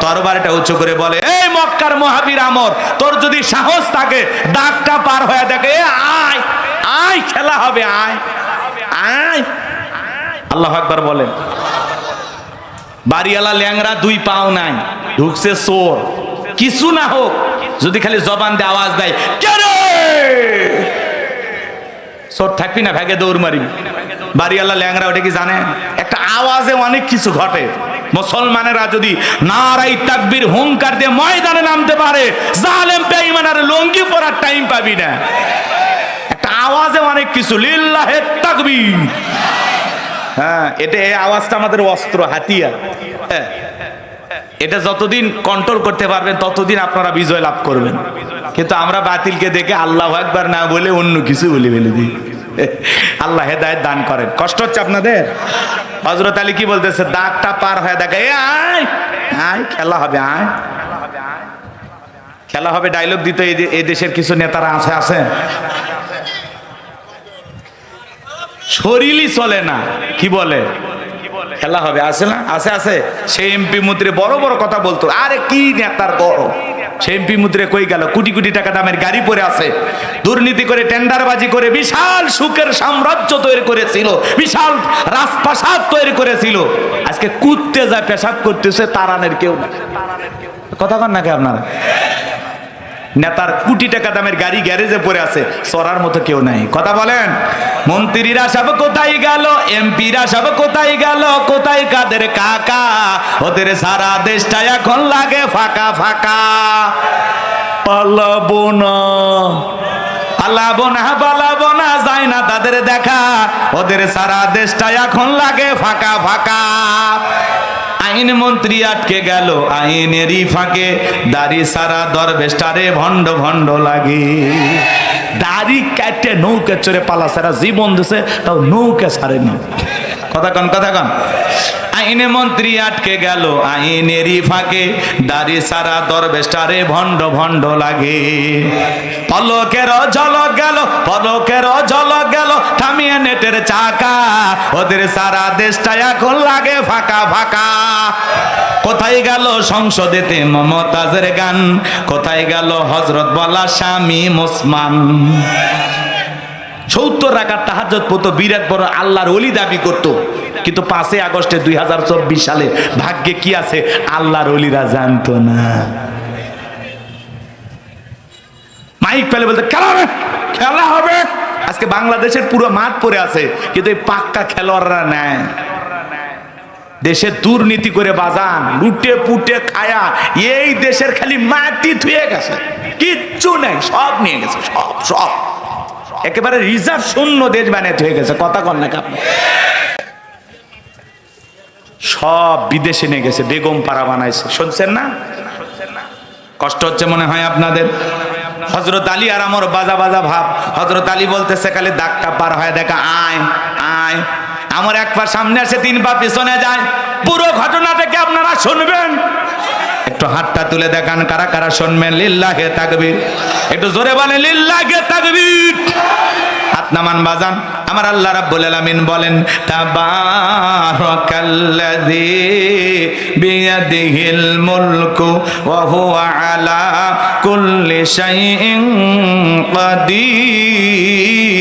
তরবারিটা উঁচু করে বলে, এই মক্কার মুহাজির আমর, তোর যদি সাহস থাকে দাগটা পার হয়ে দেখে, আয় আয় খেলা হবে, আয় আয়। আল্লাহু আকবার বলেন। বাড়িওয়ালা ল্যাংরা দুই পাও নাই, ঢুকছে চোর, কিছু না হোক যদি খালি জবান দিয়ে আওয়াজ দেয়, কে রে, চোর থাকবি না, ভাগে দৌড় মারিবি। বাড়িওয়ালা ল্যাংরা ওটা কি জানে? একটা আওয়াজে অনেক কিছু ঘটে। মুসলমানেরা যদি নারাই তাকবীর হুঙ্কার দিয়ে ময়দানে নামতে পারে, জালেম বেঈমান আর লঙ্গি পরার টাইম পাবি না। একটা আওয়াজে অনেক কিছু, লিল্লাহে তাকবীর। হ্যাঁ, এটা এই আওয়াজটা আমাদের অস্ত্র, হাতিয়ার। হ্যাঁ, এটা যতদিন কন্ট্রোল করতে পারবেন ততদিন আপনারা বিজয় লাভ করবেন। কিন্তু আমরা বাতিলকে দেখে আল্লাহু আকবার না বলে অন্য কিছু বলে ফেলে দিই। আল্লাহ হেদায়েত দান করেন। কষ্ট হচ্ছে আপনাদের? হযরত আলী কি বলতেছে? দাগটা পার হয়ে দেখে, আয় আয় খেলা হবে, আয় খেলা হবে। ডায়লগ দিতে এই দেশের কিছু নেতারা আছে শরীরই চলে না, কি বলে খেলা হবে, আছে না? আছে। সেই এমপি মন্ত্রী বড় বড় কথা বলতো, আরে কি নেতার বড়। সেই এমপি মন্ত্রী কই গেল? কোটি কোটি টাকা দামের গাড়ি পরে আছে, দুর্নীতি করে টেন্ডারবাজি করে বিশাল সুখের সাম্রাজ্য তৈরি করেছিল, বিশাল রাজপ্রাসাদ তৈরি করেছিল। আজকে কুত্তে যায় পেশাব করতেছে, তারানের কেউ না। কথা কন নাকি আপনারা? নেতার কোটি টাকা দামের গাড়ি গ্যারেজে পড়ে আছে, সরার মতো কেউ নাই। কথা বলেন। মন্ত্রীরা সব কোথায় গেল, এমপিরা সব কোথায় গেল, কোথায় কাদের কাকা, ওদের সারা দেশটা এখন লাগে ফাঁকা ফাঁকা। পালাবো না যায় না তাদের দেখা, ওদের সারা দেশটা এখন লাগে ফাঁকা ফাঁকা। আইন মন্ত্রী আটকে গেল আইনেরই ফাঁকে, দাড়ি সারা দরবেশটারে ভণ্ড ভণ্ড লাগে। দাড়ি কাটে নৌকা চড়ে পালা সারা জীবন দিছে, তাও নৌকা ছাড়েনি। কথা কন। আইনে মন্ত্রী আটকে গেল আইনেরই ফাঁকে, দাড়ি সারা দরবেশটারে ভণ্ড ভণ্ড লাগে। পলকের ঝলক গেল থামিয়ে নেটের চাকা, ওদের সারা দেশটা এখন লাগে ফাঁকা ফাঁকা। কোথায় গেল সংসদেতে মমতাজের গান, কোথায় গেল হযরত বলা স্বামী ওসমান। 70 রাকাত তাহাজ্জুদ পড়তো, বিরাট বড় আল্লাহর ওলি দাবি করত। কিন্তু 5 আগস্টে 2024 সালে ভাগ্যে কি আছে আল্লাহর ওলিরা জানতো না। মাইক পেলে বলতে খেলা হবে। আজকে বাংলাদেশের পুরো মাঠ পড়ে আছে, কিন্তু এই পাক্কা খেলোয়াড়রা নেয়। দেশে দুর্নীতি করে বাজান লুটে পুটে খায়া এই দেশের খালি মাটি ধুয়ে গেছে, কিচ্ছু নেই, সব নিয়ে গেছে, সব একেবারে রিজার্ভ শূন্য দেশ বানিয়ে হয়ে গেছে। কথা কন না আপনি? সব বিদেশে নিয়ে গেছে, বেগম পাড়া বানাইছে, শুনছেন না? কষ্ট হচ্ছে মনে হয় আপনাদের? হযরত আলী আর আমার বাজা ভাব। হযরত আলী বলতেছে খালি দাগটা পার হয় দেখা, আয় আয়। আমার এক পা সামনে আসে, 3 পা পিছনে যায়। পুরো ঘটনাটাকে আপনারা শুনবেন, একটু হাতটা তুলে দেখান কারা কারা শুনবেন। লিল্লাহে তাকবীর, একটু জোরে বলেন লিল্লাহে তাকবীর। হাত নামান বাজান। আমার আল্লাহ রাব্বুল আলামিন বলেন, তাবারাকাল্লাযী বিয়াদিহিল মুলকু ওয়া হুয়া আলা কুল্লি শাইইন কাদির।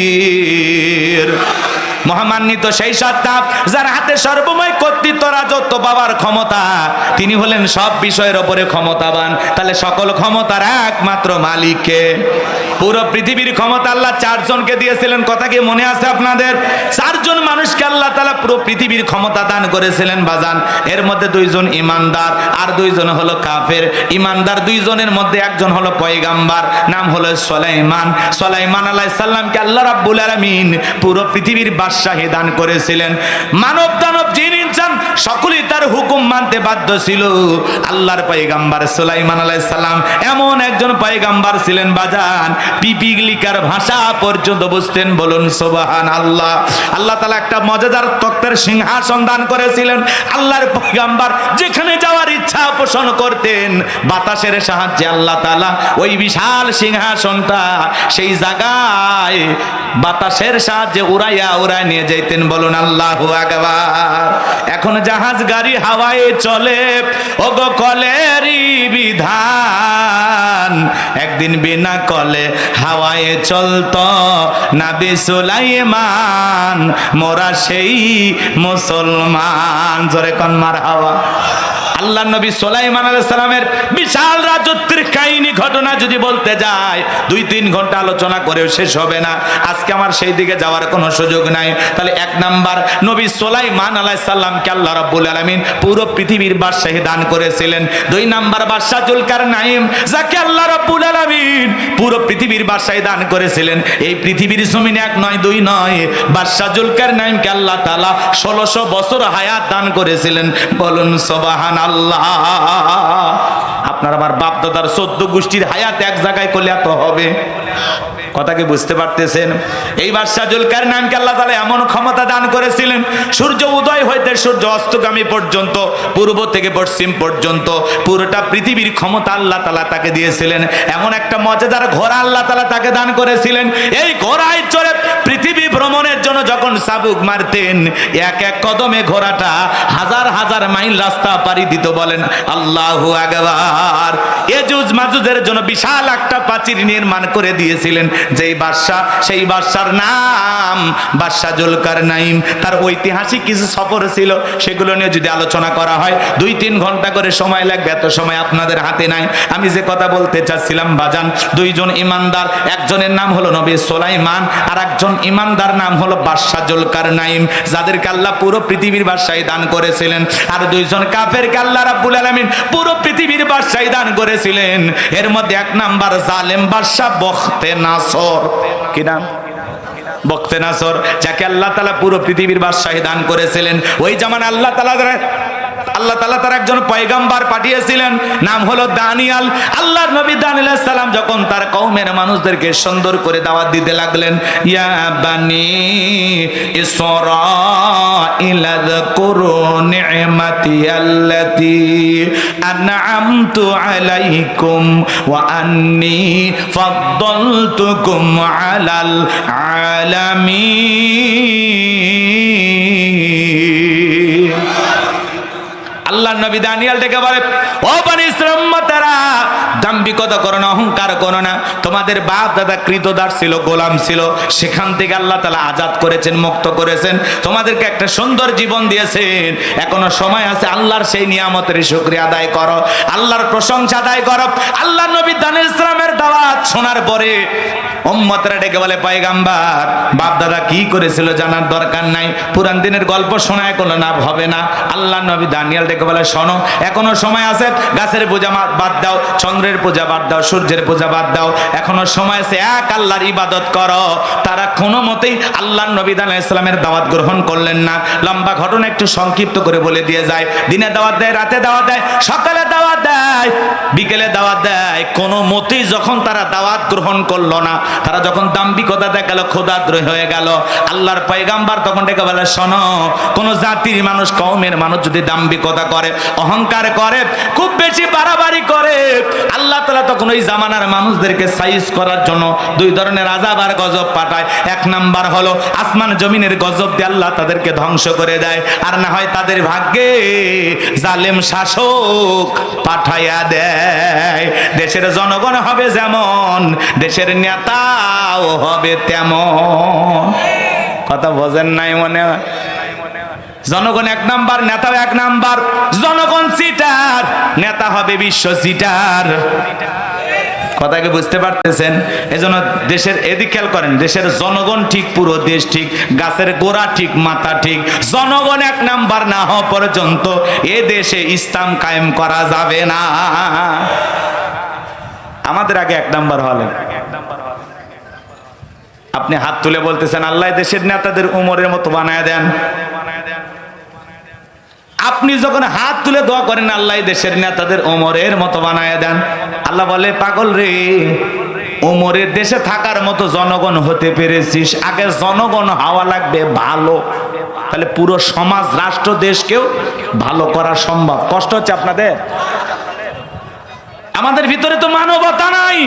মহামান্বিত সেই সত্তা যার হাতে সর্বময় কর্তৃত্ব, রাজত্ব পাওয়ার ক্ষমতা, তিনি হলেন সব বিষয়ের উপরে ক্ষমতাবান। তাহলে সকল ক্ষমতার একমাত্র মালিককে। পুরো পৃথিবীর ক্ষমতা আল্লাহ 4 জনকে দিয়েছিলেন। কথা কি মনে আছে আপনাদের? 4 জন মানুষকে আল্লাহ তাআলা পুরো পৃথিবীর ক্ষমতা দান করেছিলেন বাজান। এর মধ্যে 2 জন ইমানদার আর 2 জন হলো কাফের। ইমানদার 2 জনের মধ্যে একজন হলো পয়গাম্বার, নাম হলো সুলাইমান আলাইহিস সালামকে আল্লাহ রাব্বুল আলামিন পুরো পৃথিবীর বাদশাহী দান করেছিলেন। মানব দানব জিন ইনসান সকলেই তার হুকুম মানতে বাধ্য ছিল। আল্লাহর পয়গম্বর সুলাইমান আলাইহিস সালাম এমন একজন পয়গম্বর ছিলেন বাজান, পিপিলিকার ভাষা পর্যন্ত বুঝতেন। বলুন সুবহানাল্লাহ। আল্লাহ তাআলা একটা মজাদার তক্তের সিংহাসন দান করেছিলেন। আল্লাহর পয়গম্বর যেখানে যাওয়ার ইচ্ছা পোষণ করতেন, বাতাসের সাহায্যে আল্লাহ তাআলা ওই বিশাল সিংহাসনটা সেই জায়গায় বাতাসের সাহায্যে উড়াইয়া উড়াই নিয়ে যাইতেন। বলুন আল্লাহু আকবার। এখন জাহাজ গাড়ি হাওয়ায় চলে, ওগো কলেরই বিধান। একদিন বিনা কলে হাওয়ায় চলতো নবী সুলাইমান, মোরা সেই মুসলমান। জোরে কোন মারহাবা। আল্লাহ নবী সুলাইমান আলাইহিস সালামের বিশাল রাজত্বের কাহিনী ঘটনা যদি বলতে যায় 2-3 ঘন্টা আলোচনা করেও শেষ হবে না। আজকে আমার সেই দিকে যাওয়ার কোনো সুযোগ নাই। তাহলে 1 নাম্বার, নবী সুলাইমান আলাইহিস সালামকে আল্লাহ রাব্বুল আলামিন পুরো পৃথিবীর বাদশাহী দান করেছিলেন। 2 নাম্বার, বাদশা জুলকারনাইন, যাকে আল্লাহ রাব্বুল আলামিন পুরো পৃথিবীর বাদশাহী দান করেছিলেন। এই পৃথিবীর জমিনে 1 নয় 2 নয়, বাদশা জুলকারনাইনকে আল্লাহ তাআলা 1600 বছর হায়াত দান করেছিলেন। বলুন সুবহানাল্লাহ। আপনার আমার বাপ দাদার 14 গোষ্ঠীর হায়াত এক জায়গায় করলে এত হবে? কথা কি বুঝতে পারতেছেন? এই বাদশা জুলকারনাইনকে আল্লাহ তাআলা এমন ক্ষমতা দান করেছিলেন, সূর্য উদয় হইতে সূর্য অস্তগামী পর্যন্ত, পূর্ব থেকে পশ্চিম পর্যন্ত পুরোটা পৃথিবীর ক্ষমতা আল্লাহ তাআলা তাকে দিয়েছিলেন। এমন একটা মজাদার ঘোড়া আল্লাহ তাআলা তাকে দান করেছিলেন। এই ঘোড়ায় চড়ে পৃথিবী ভ্রমণের জন্য যখন চাবুক মারতেন, এক এক কদমে ঘোড়াটা হাজার হাজার মাইল রাস্তা পাড়ি দিত। বলেন আল্লাহু আকবার। এজুজ মাজুজের জন্য বিশাল একটা প্রাচীর নির্মাণ করে দিয়েছিলেন যেই বাদশা, সেই বাদশার নাম বাদশা জুলকারনাইন। তার ঐতিহাসিক কিছু সফর ছিল, সেগুলো নিয়ে যদি আলোচনা করা হয় 2-3 ঘন্টা করে সময় লাগবে, এত সময় আপনাদের হাতে নাই। আমি যে কথা বলতে চাচ্ছিলাম বাজান, 2 জন ইমানদার, একজনের নাম হলো নবী সুলাইমান, আর একজন ইমানদার নাম হলো বাদশা জুলকারনাইন, যাদেরকে আল্লাহ পুরো পৃথিবীর বাদশাহী দান করেছিলেন। আর 2 জন কাফেরকে আল্লাহ রাব্বুল আলামিন পুরো পৃথিবীর বাদশাহী দান করেছিলেন। এর মধ্যে 1 নাম্বার জালেম বাদশা বখতে নাসর। কি নাম? বখতে নাসর, যাকে আল্লাহ তাআলা পুরো পৃথিবীর বাদশাহী দান করেছিলেন। ওই জামানা আল্লাহ তাআলা তার একজন পয়গম্বর পাঠিয়েছিলেন, নাম হলো দানিয়াল। আল্লাহর নবী দানিয়াল আলাইহিস সালাম যখন তার কওমের মানুষদেরকে সুন্দর করে দাওয়াত দিতে লাগলেন, ইয়া বানি ইসরাঈল যাকুরু নি'মাতি আল্লাতী আন'আমতু আলাইকুম ওয়া আন্নী ফাদ্দালতুকুম আলাল আলামিন। আল্লাহ নবী দানিয়াল ডেকে বলে, ও বনি ইসরাঈল উম্মতেরা, দাম্ভিকতা করো না, অহংকার করো না। তোমাদের বাপ দাদা কৃতদাস ছিল, গোলাম ছিল, সেখান থেকে আল্লাহ তাআলা আজাদ করেছেন, মুক্ত করেছেন, তোমাদেরকে একটা সুন্দর জীবন দিয়েছেন। এখনো সময় আছে, আল্লাহর সেই নিয়ামতের শুকরিয়া আদায় করো, আল্লাহর প্রশংসা আদায় করো। আল্লাহ নবী দানিয়াল ইসলামের দাওয়াত শোনার পরে উম্মতরা ডেকে বলে, পয়গম্বর বাপ দাদা কি করেছিল জানার দরকার নাই, পুরান দিনের গল্প শোনায় কোনো লাভ হবে না। আল্লাহ নবী দানিয়াল ডেকে বলে, শোনো, এখনো সময় আছে, গাছের পূজা বাদ দাও, চন্দ্রের পূজা বাদ দাও, সূর্যের পূজা বাদ দাও, এখনো সময় আছে, এক আল্লাহর ইবাদত করো। তারা কোনো মতেই আল্লাহ নবী দানিয়াল ইসলামের দাওয়াত গ্রহণ করলেন না। লম্বা ঘটনা একটু সংক্ষিপ্ত করে বলে দিয়ে যায়। দিনে দাওয়াত দেয়, রাতে দাওয়াত দেয়, সকালে দাওয়াত দেয়, বিকেলে দাওয়াত দেয়, কোনো মতেই যখন তারা দাওয়াত গ্রহণ করলো না, তারা যখন দাম্ভিকতা দেখালো, খোদাদ্রোহী হয়ে গেল, আল্লাহর পয়গম্বর তখন ডেকে বলে, শোনো, কোন জাতির মানুষ, কওমের মানুষ যদি দাম্ভিকতা করে, অহংকার করে, খুব বেশি বাড়াবাড়ি করে, আল্লাহ তাআলা তখন ওই জামানার মানুষদেরকে সাইজ করার জন্য 2 ধরনের আযাব আর গজব পাঠায়। 1 নাম্বার হলো আসমান জমিনের গজব দিয়ে আল্লাহ তাদেরকে ধ্বংস করে দেয়, আর না হয় তাদের ভাগ্যে জালেম শাসক পাঠাইয়া দেয়। দেশের জনগণ হবে যেমন, দেশের নেতাও হবে তেমন। কথা বোঝেন নাই মনে হয়? জনগণ 1 নাম্বার, নেতাও 1 নাম্বার। জনগণ চিটার, নেতা হবে বিশ্ব চিটার। কথাকে বুঝতে পারতেছেন? এজন্য দেশের এদিক খেয়াল করেন, দেশের জনগণ ঠিক, পুরো দেশ ঠিক, গাছের গোড়া ঠিক, মাথা ঠিক। জনগণ 1 নাম্বার না হওয়া পর্যন্ত এ দেশে ইসলাম কায়েম করা যাবে না। আমাদের আগে 1 নাম্বার হলেন। আপনি হাত তুলে বলতেছেন, আল্লাহ দেশের নেতাদের উমরের মতো বানায় দেন। আপনি যখন হাত তুলে দোয়া করেন আল্লাহ দেশের নেতাদের ওমরের মতো বানায় দেন, আল্লাহ বলে পাগল রে, ওমরের দেশে থাকার মতো জনগণ হতে পেরেছিস, আগে জনগণ হওয়া লাগবে ভালো, তাহলে পুরো সমাজ রাষ্ট্র দেশকেও ভালো করা সম্ভব। কষ্ট হচ্ছে আপনাদের? আমাদের ভিতরে তো মানবতা নাই।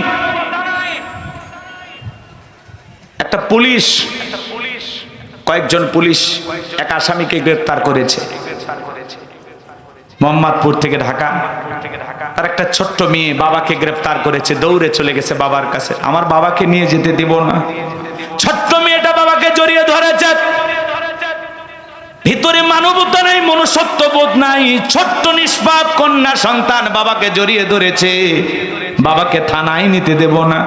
একটা পুলিশ, কয়েকজন পুলিশ এক আসামিকে গ্রেফতার করেছে মোহাম্মদপুর থেকে ঢাকা। তার একটা ছোট্ট মেয়ে বাবাকে গ্রেফতার করেছে, দৌড়ে চলে গেছে বাবার কাছে, আমার বাবাকে নিয়ে যেতে দিব না। ছোট্ট মেয়েটা বাবাকে জড়িয়ে ধরেছে, ভিতরে মানবতা নাই, মনুষ্যত্ববোধ নাই। ছোট্ট নিষ্পাপ কন্যা সন্তান বাবাকে জড়িয়ে ধরেছে, বাবাকে থানায় নিতে দেব না।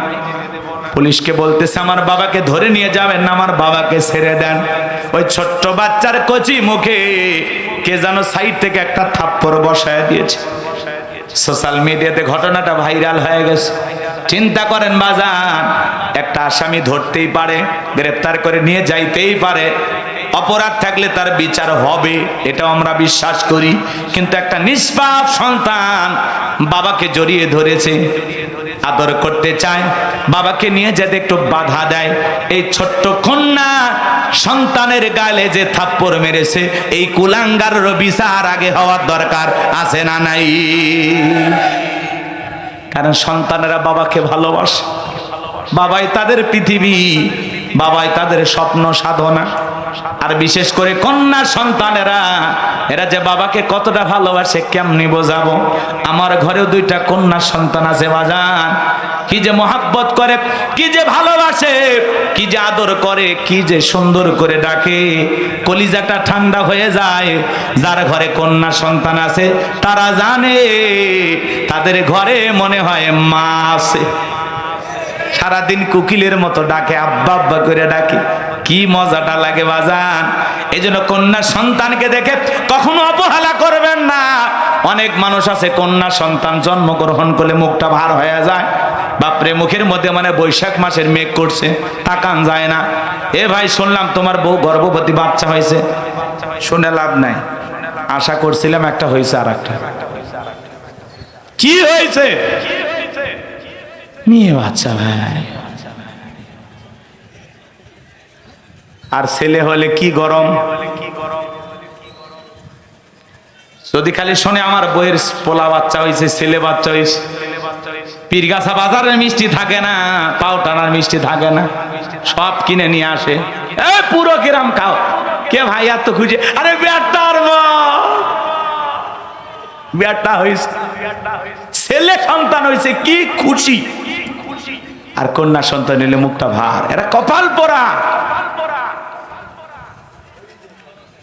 পুলিশকে বলতেছে আমার বাবাকে ধরে নিয়ে যাবেন না, আমার বাবাকে ছেড়ে দেন। ওই ছোট্ট বাচ্চার কচি মুখে কে যেন সাইড থেকে একটা থাপ্পড় বসায় দিয়েছে। সোশ্যাল মিডিয়াতে ঘটনাটা ভাইরাল হয়ে গেছে। চিন্তা করেন বাজান, একটা আসামি ধরতেই পারে, গ্রেফতার করে নিয়ে যাইতেই পারে, অপরাধ থাকলে তার বিচার হবে, এটাও আমরা বিশ্বাস করি। কিন্তু একটা নিষ্পাপ সন্তান বাবাকে জড়িয়ে ধরেছে, আদর করতে চায়, বাবাকে নিয়ে যেতে একটু বাধা দেয়। এই ছোট্ট কন্যা সন্তানের গালে যে থাপ্পড় মেরেছে, এই কুলাঙ্গারের বিচার আগে হওয়ার দরকার আছে না নাই? কারণ সন্তানেরা বাবাকে ভালোবাসে, বাবাই তাদের পৃথিবী, বাবাই তাদের স্বপ্ন সাধনা। আর বিশেষ করে কন্যা সন্তানেরা, এরা যে বাবাকে কতটা ভালোবাসে কেমনি বোঝাবো? আমার ঘরেও দুইটা কন্যা সন্তান আছে বাজান, কি যে মহাব্বত করে, কি যে ভালোবাসে, কি যে আদর করে, কি যে সুন্দর করে ডাকে, কলিজাটা ঠান্ডা হয়ে যায়। যার ঘরে কন্যা সন্তান আছে তারা জানে তাদের ঘরে মনে হয় মা আছে। সারাদিন কোকিলের মতো ডাকে, আব্বা আব্বা করে ডাকে, কি মজাটা লাগে বাজান। এই জন্য কন্যা সন্তানকে দেখে কখনো অবহেলা করবেন না। অনেক মানুষ আছে কন্যা সন্তান জন্মগ্রহণ করলে মুখটা ভার হয়ে যায়, বাপরে মুখের মধ্যে মানে বৈশাখ মাসের মেঘ করছে, তাকান যায় না। এ ভাই শুনলাম তোমার বউ গর্ভবতী, বাচ্চা হয়েছে। শুনে লাভ নাই, আশা করছিলাম একটা হয়েছে, আর একটা কি হয়েছে? মেয়ে বাচ্চা ভাই। আর ছেলে হলে কি গরম। যদি খালি শোনে আমার বইয়ের পোলা বাচ্চা হয়েছে, ছেলে বাচ্চা হয়েছে, পীরগাছা বাজারের মিষ্টি থাকে না, পাও টানার মিষ্টি থাকে না, সব কিনে নিয়ে আসে। পুরো কিরাম খাও, কে ভাই আর তো খুঁজে, আরে বেটার বেটা হয়েছে, ছেলে সন্তান হয়েছে, কি খুশি। আর কন্যা সন্তান হলে মুখটা ভার, এরা কপাল পোড়া।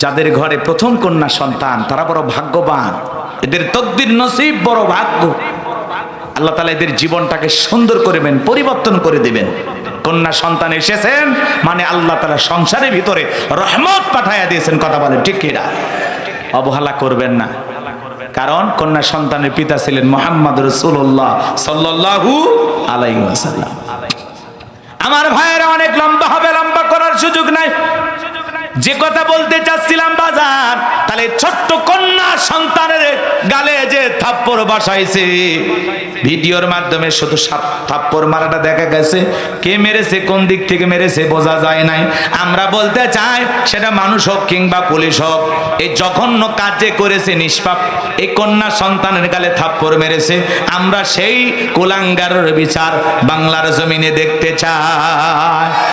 যাদের ঘরে প্রথম কন্যা সন্তান তারা বড় ভাগ্যবান, এদের তকদির নসিব বড় ভাগ্য। আল্লাহ তাআলা এদের জীবনটাকে সুন্দর করবেন, পরিবর্তন করে দিবেন। কন্যা সন্তান এসেছেন মানে আল্লাহ তাআলা সংসারের ভিতরে রহমত পাঠাইয়া দিয়েছেন। কথা বলেন ঠিক কিনা? অবহেলা করবেন না, কারণ কন্যা সন্তানের পিতা ছিলেন মুহাম্মদ রাসূলুল্লাহ সাল্লাল্লাহু আলাইহি ওয়াসাল্লাম। আমার ভাইয়েরা অনেক লম্বা হবে, লম্বা করার সুযোগ নাই। যে কথা বলতে চাচ্ছিলাম বাজার, তাহলে ছোট্ট কন্যা সন্তানের গালে যে থাপ্পড় বসাইছে, ভিডিওর মাধ্যমে শুধু থাপ্পড় মারাটা দেখা গেছে, কে মেরেছে, কোন দিক থেকে মেরেছে বোঝা যায় নাই। আমরা বলতে চাই সেটা মানুষ হোক কিংবা পুলিশ হোক, এই জঘন্য কাজ যে করেছে নিষ্পাপ, এই কন্যা সন্তানের গালে থাপ্পড় মেরেছে, আমরা সেই কুলাঙ্গারের বিচার বাংলার জমিনে দেখতে চাই।